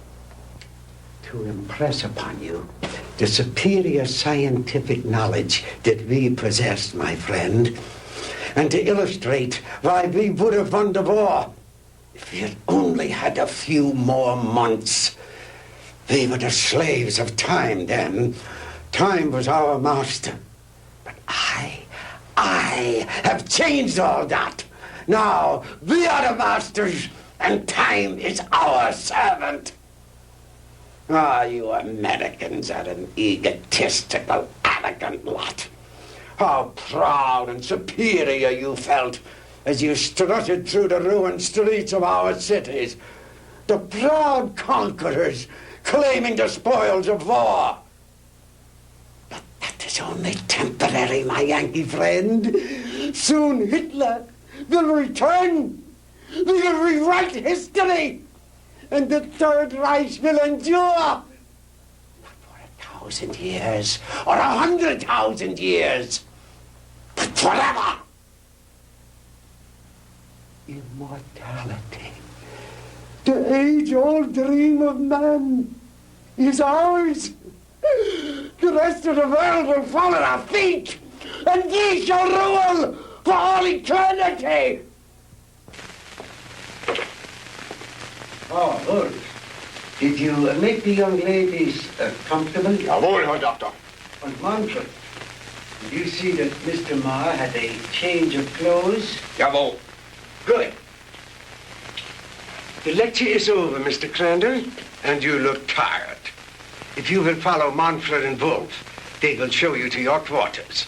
To impress upon you the superior scientific knowledge that we possess, my friend, and to illustrate why we would have won the war if we had only had a few more months. We were the slaves of time then. Time was our master. But I have changed all that. Now we are the masters, and time is our servant. Ah, you Americans are an egotistical, arrogant lot. How proud and superior you felt as you strutted through the ruined streets of our cities. The proud conquerors claiming the spoils of war. But that is only temporary, my Yankee friend. Soon Hitler will return. We will rewrite history. And the Third Reich will endure. Not for 1,000 years or 100,000 years, but forever. Immortality. The age-old dream of man is ours. The rest of the world will fall at our feet, and we shall rule for all eternity. Oh, good. Did you make the young ladies comfortable? Jawohl, Herr Doctor. And Manfred, did you see that Mr. Marr had a change of clothes? Jawohl. Good. The lecture is over, Mr. Crandall, and you look tired. If you will follow Manfred and Wolf, they will show you to your quarters.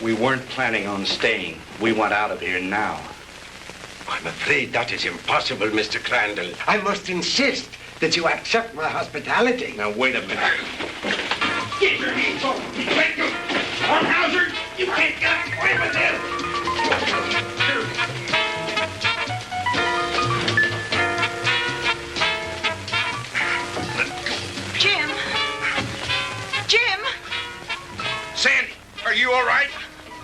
We weren't planning on staying. We want out of here now. I'm afraid that is impossible, Mr. Crandall. I must insist that you accept my hospitality. Now, wait a minute. Get your hands off me. Let go. Hornhauser, you can't get away with this. Jim. Jim. Sandy, are you all right?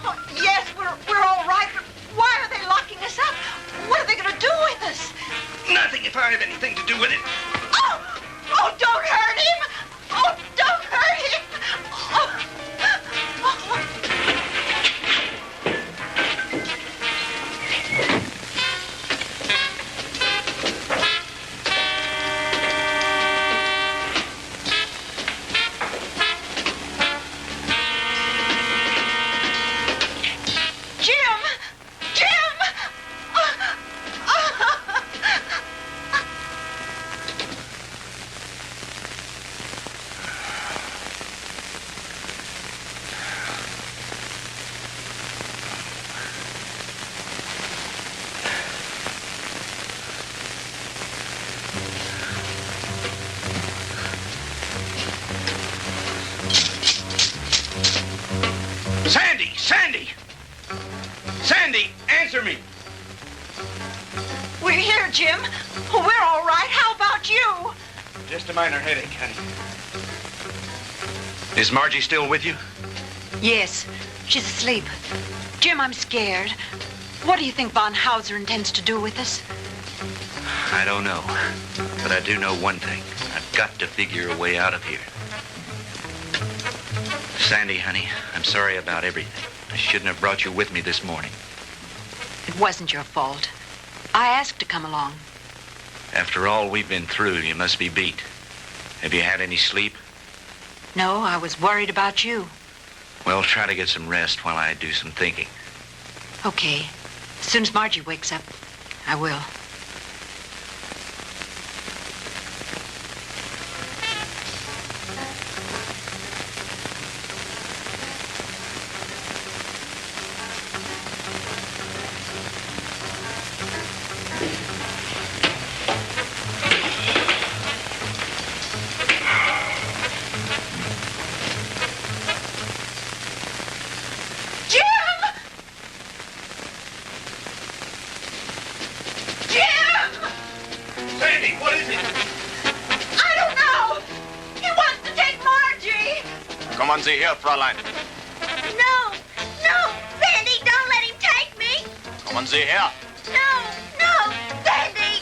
Oh, yes, we're all right, but why are they locking us up? What are they going to do with us? Nothing if I have anything to do with it. Oh! Oh, don't hurt him! Oh, don't hurt him! Oh. Sandy! Sandy, answer me! We're here, Jim. We're all right. How about you? Just a minor headache, honey. Is Margie still with you? Yes, she's asleep. Jim, I'm scared. What do you think von Hauser intends to do with us? I don't know. But I do know one thing. I've got to figure a way out of here. Sandy, honey, I'm sorry about everything. I shouldn't have brought you with me this morning. It wasn't your fault. I asked to come along. After all we've been through, you must be beat. Have you had any sleep? No, I was worried about you. Well, try to get some rest while I do some thinking. Okay. As soon as Margie wakes up, I will. Kommen Sie her, Fräulein. No, no, Sandy, don't let him take me. Kommen Sie her. No, Sandy.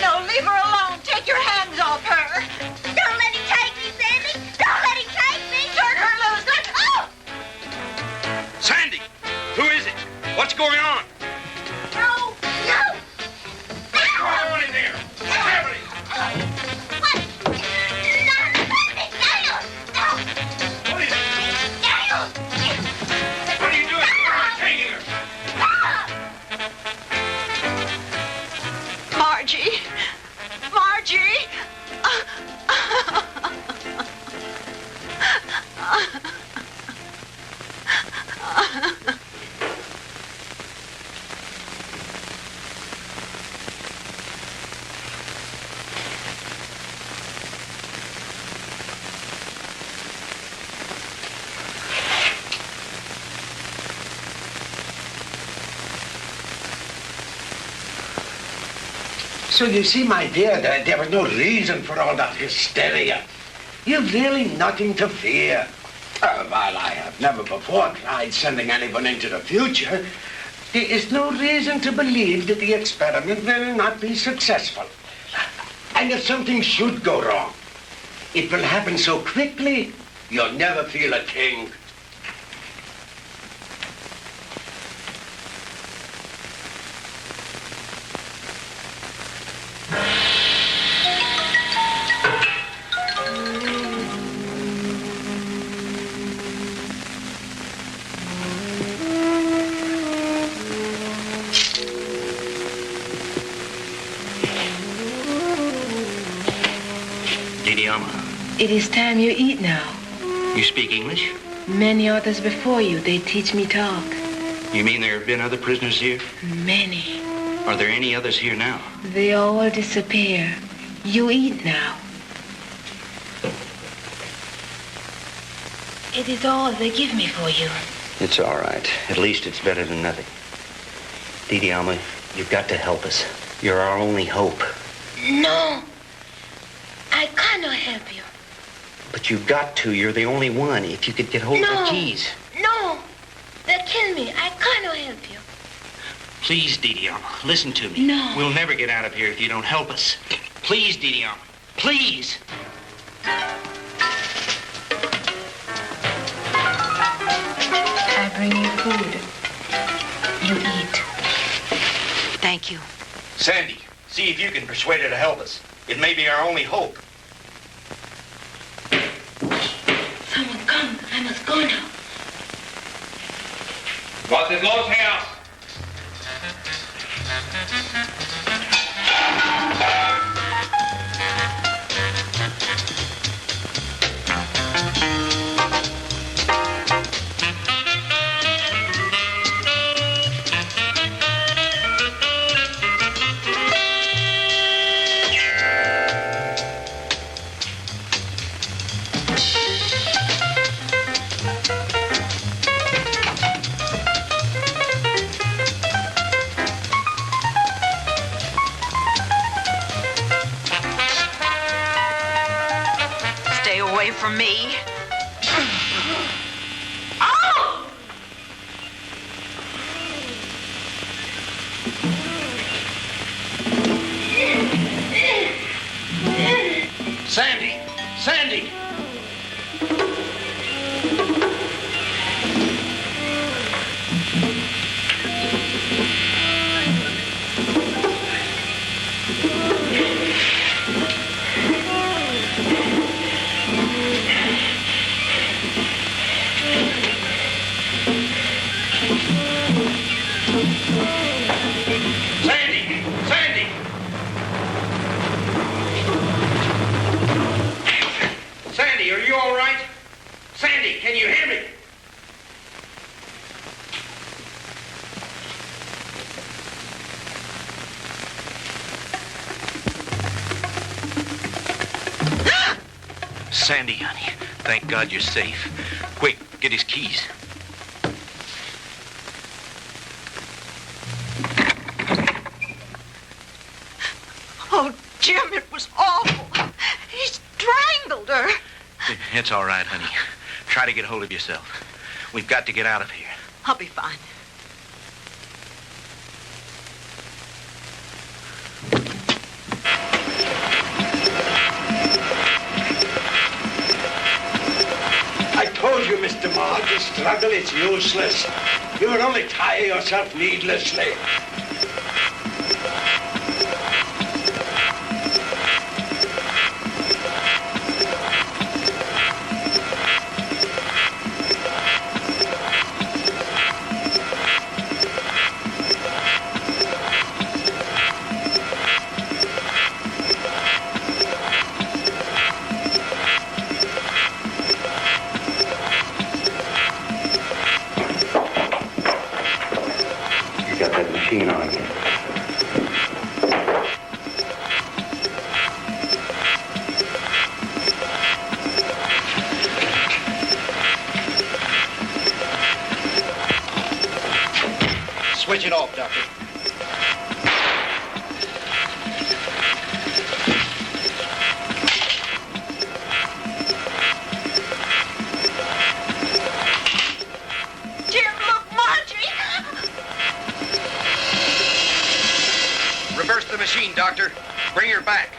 No, leave her alone. Take your hands off her. Don't let him take me, Sandy. Don't let him take me. Turn her loose. Oh! Sandy, who is it? What's going on? No. What's going on in there? What's happening? What are you doing? Where are you taking her? Margie. So you see, my dear, there was no reason for all that hysteria. You've really nothing to fear. While I have never before tried sending anyone into the future, there is no reason to believe that the experiment will not be successful. And if something should go wrong, it will happen so quickly, you'll never feel a thing. It is time you eat now. You speak English? Many others before you, they teach me talk. You mean there have been other prisoners here? Many. Are there any others here now? They all disappear. You eat now. It is all they give me for you. It's all right. At least it's better than nothing. Didi Alma, you've got to help us. You're our only hope. No. I cannot help you. But you've got to. You're the only one. If you could get hold of the keys. No. They'll kill me. I cannot help you. Please, Didi Alma, listen to me. No. We'll never get out of here if you don't help us. Please, Didi Alma. Please. I bring you food. You eat. Thank you. Sandy, see if you can persuade her to help us. It may be our only hope. Someone come. I must go now. Was ist los, Herr? me. Oh! Sandy! Sandy! Sandy! Sandy! Sandy, are you all right? Sandy, can you hear me? Sandy, honey, thank God you're safe. Quick, get his keys. Oh, Jim, it was awful. He strangled her. It's all right, honey. Try to get hold of yourself. We've got to get out of here. I'll be fine. I told you, Mr. Mark, the struggle is useless. You will only tire yourself needlessly. You got that machine on again. Switch it off, Doctor. Jim, look, Margie. Reverse the machine, Doctor. Bring her back.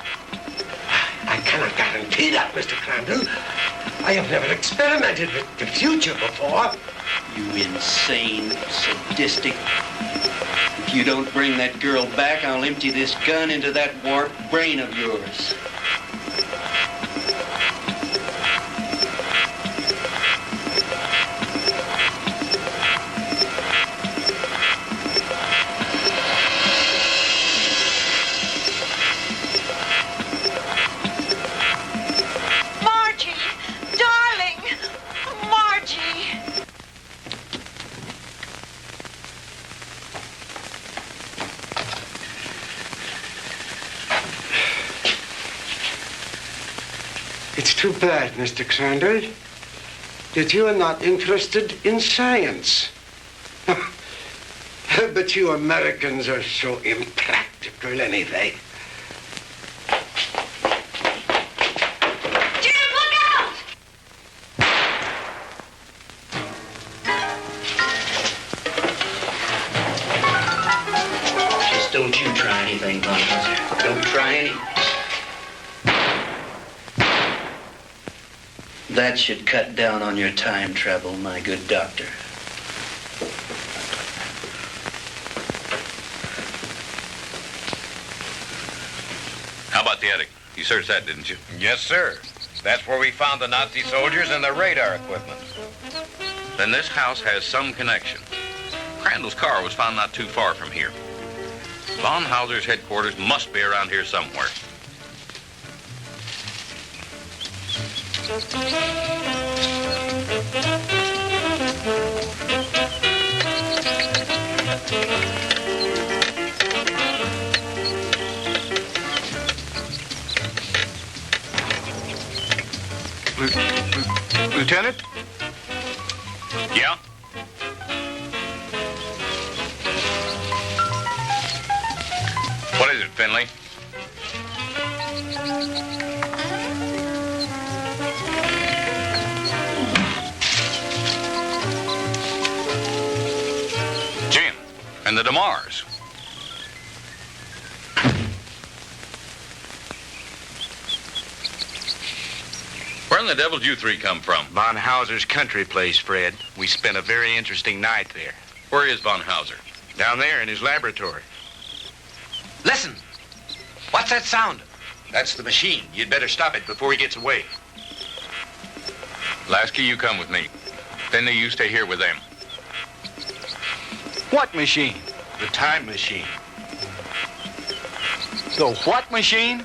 I cannot guarantee that, Mr. Crandall. I have never experimented with the future before. You insane, sadistic. If you don't bring that girl back, I'll empty this gun into that warped brain of yours. Margie, darling. Margie. It's too bad, Mr. Crandall, that you are not interested in science. But you Americans are so impractical anyway. Jim, look out! Just don't you try anything, Bunker. Don't try anything. That should cut down on your time travel, my good doctor. How about the attic? You searched that, didn't you? Yes, sir. That's where we found the Nazi soldiers and their radar equipment. Then this house has some connection. Crandall's car was found not too far from here. Von Hauser's headquarters must be around here somewhere. Lieutenant? Yeah? What is it, Finley? to Mars. Where in the devil did you three come from? Von Hauser's country place, Fred. We spent a very interesting night there. Where is Von Hauser? Down there in his laboratory. Listen. What's that sound? That's the machine. You'd better stop it before he gets away. Lasky, you come with me. Finley, you stay here with them. What machine? The time machine. The what machine?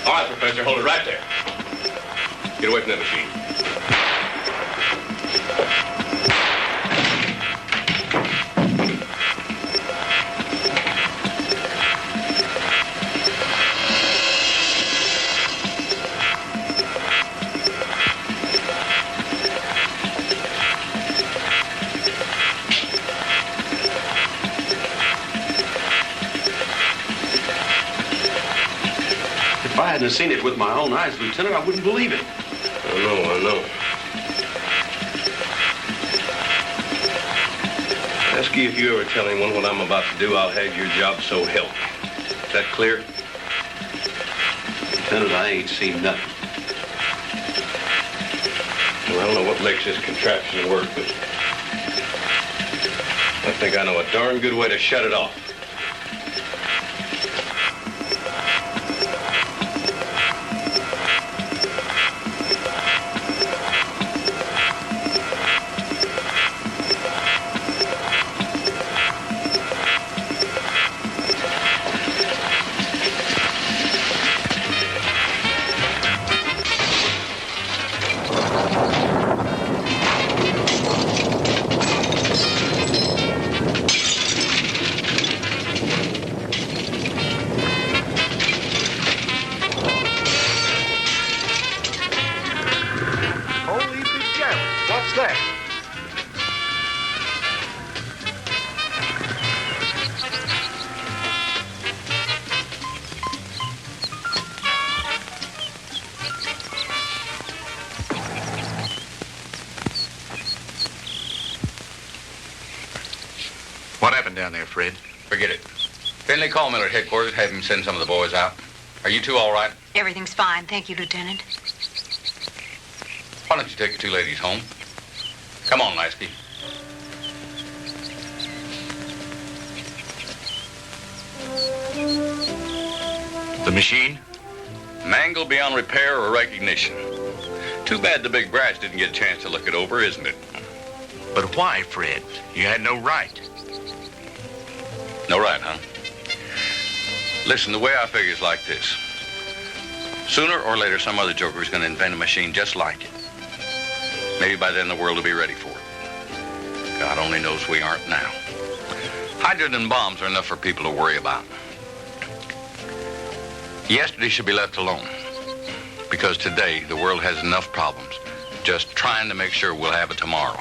All right, Professor, hold it right there. Get away from that machine. If I hadn't seen it with my own eyes, Lieutenant, I wouldn't believe it. I know. Ask you if you ever tell anyone what I'm about to do, I'll have your job so help me. Is that clear? Lieutenant, I ain't seen nothing. Well, I don't know what makes this contraption work, but I think I know a darn good way to shut it off. What happened down there, Fred? Forget it. Finley, call Miller at headquarters, have him send some of the boys out. Are you two all right? Everything's fine, thank you, Lieutenant. Why don't you take the two ladies home? Come on, Lasky. The machine? Mangled beyond repair or recognition. Too bad the big brass didn't get a chance to look it over, isn't it? But why, Fred? You had no right. No right, huh? Listen, the way I figure is like this. Sooner or later, some other joker is going to invent a machine just like it. Maybe by then the world will be ready for it. God only knows we aren't now. Hydrogen bombs are enough for people to worry about. Yesterday should be left alone. Because today, the world has enough problems just trying to make sure we'll have it tomorrow.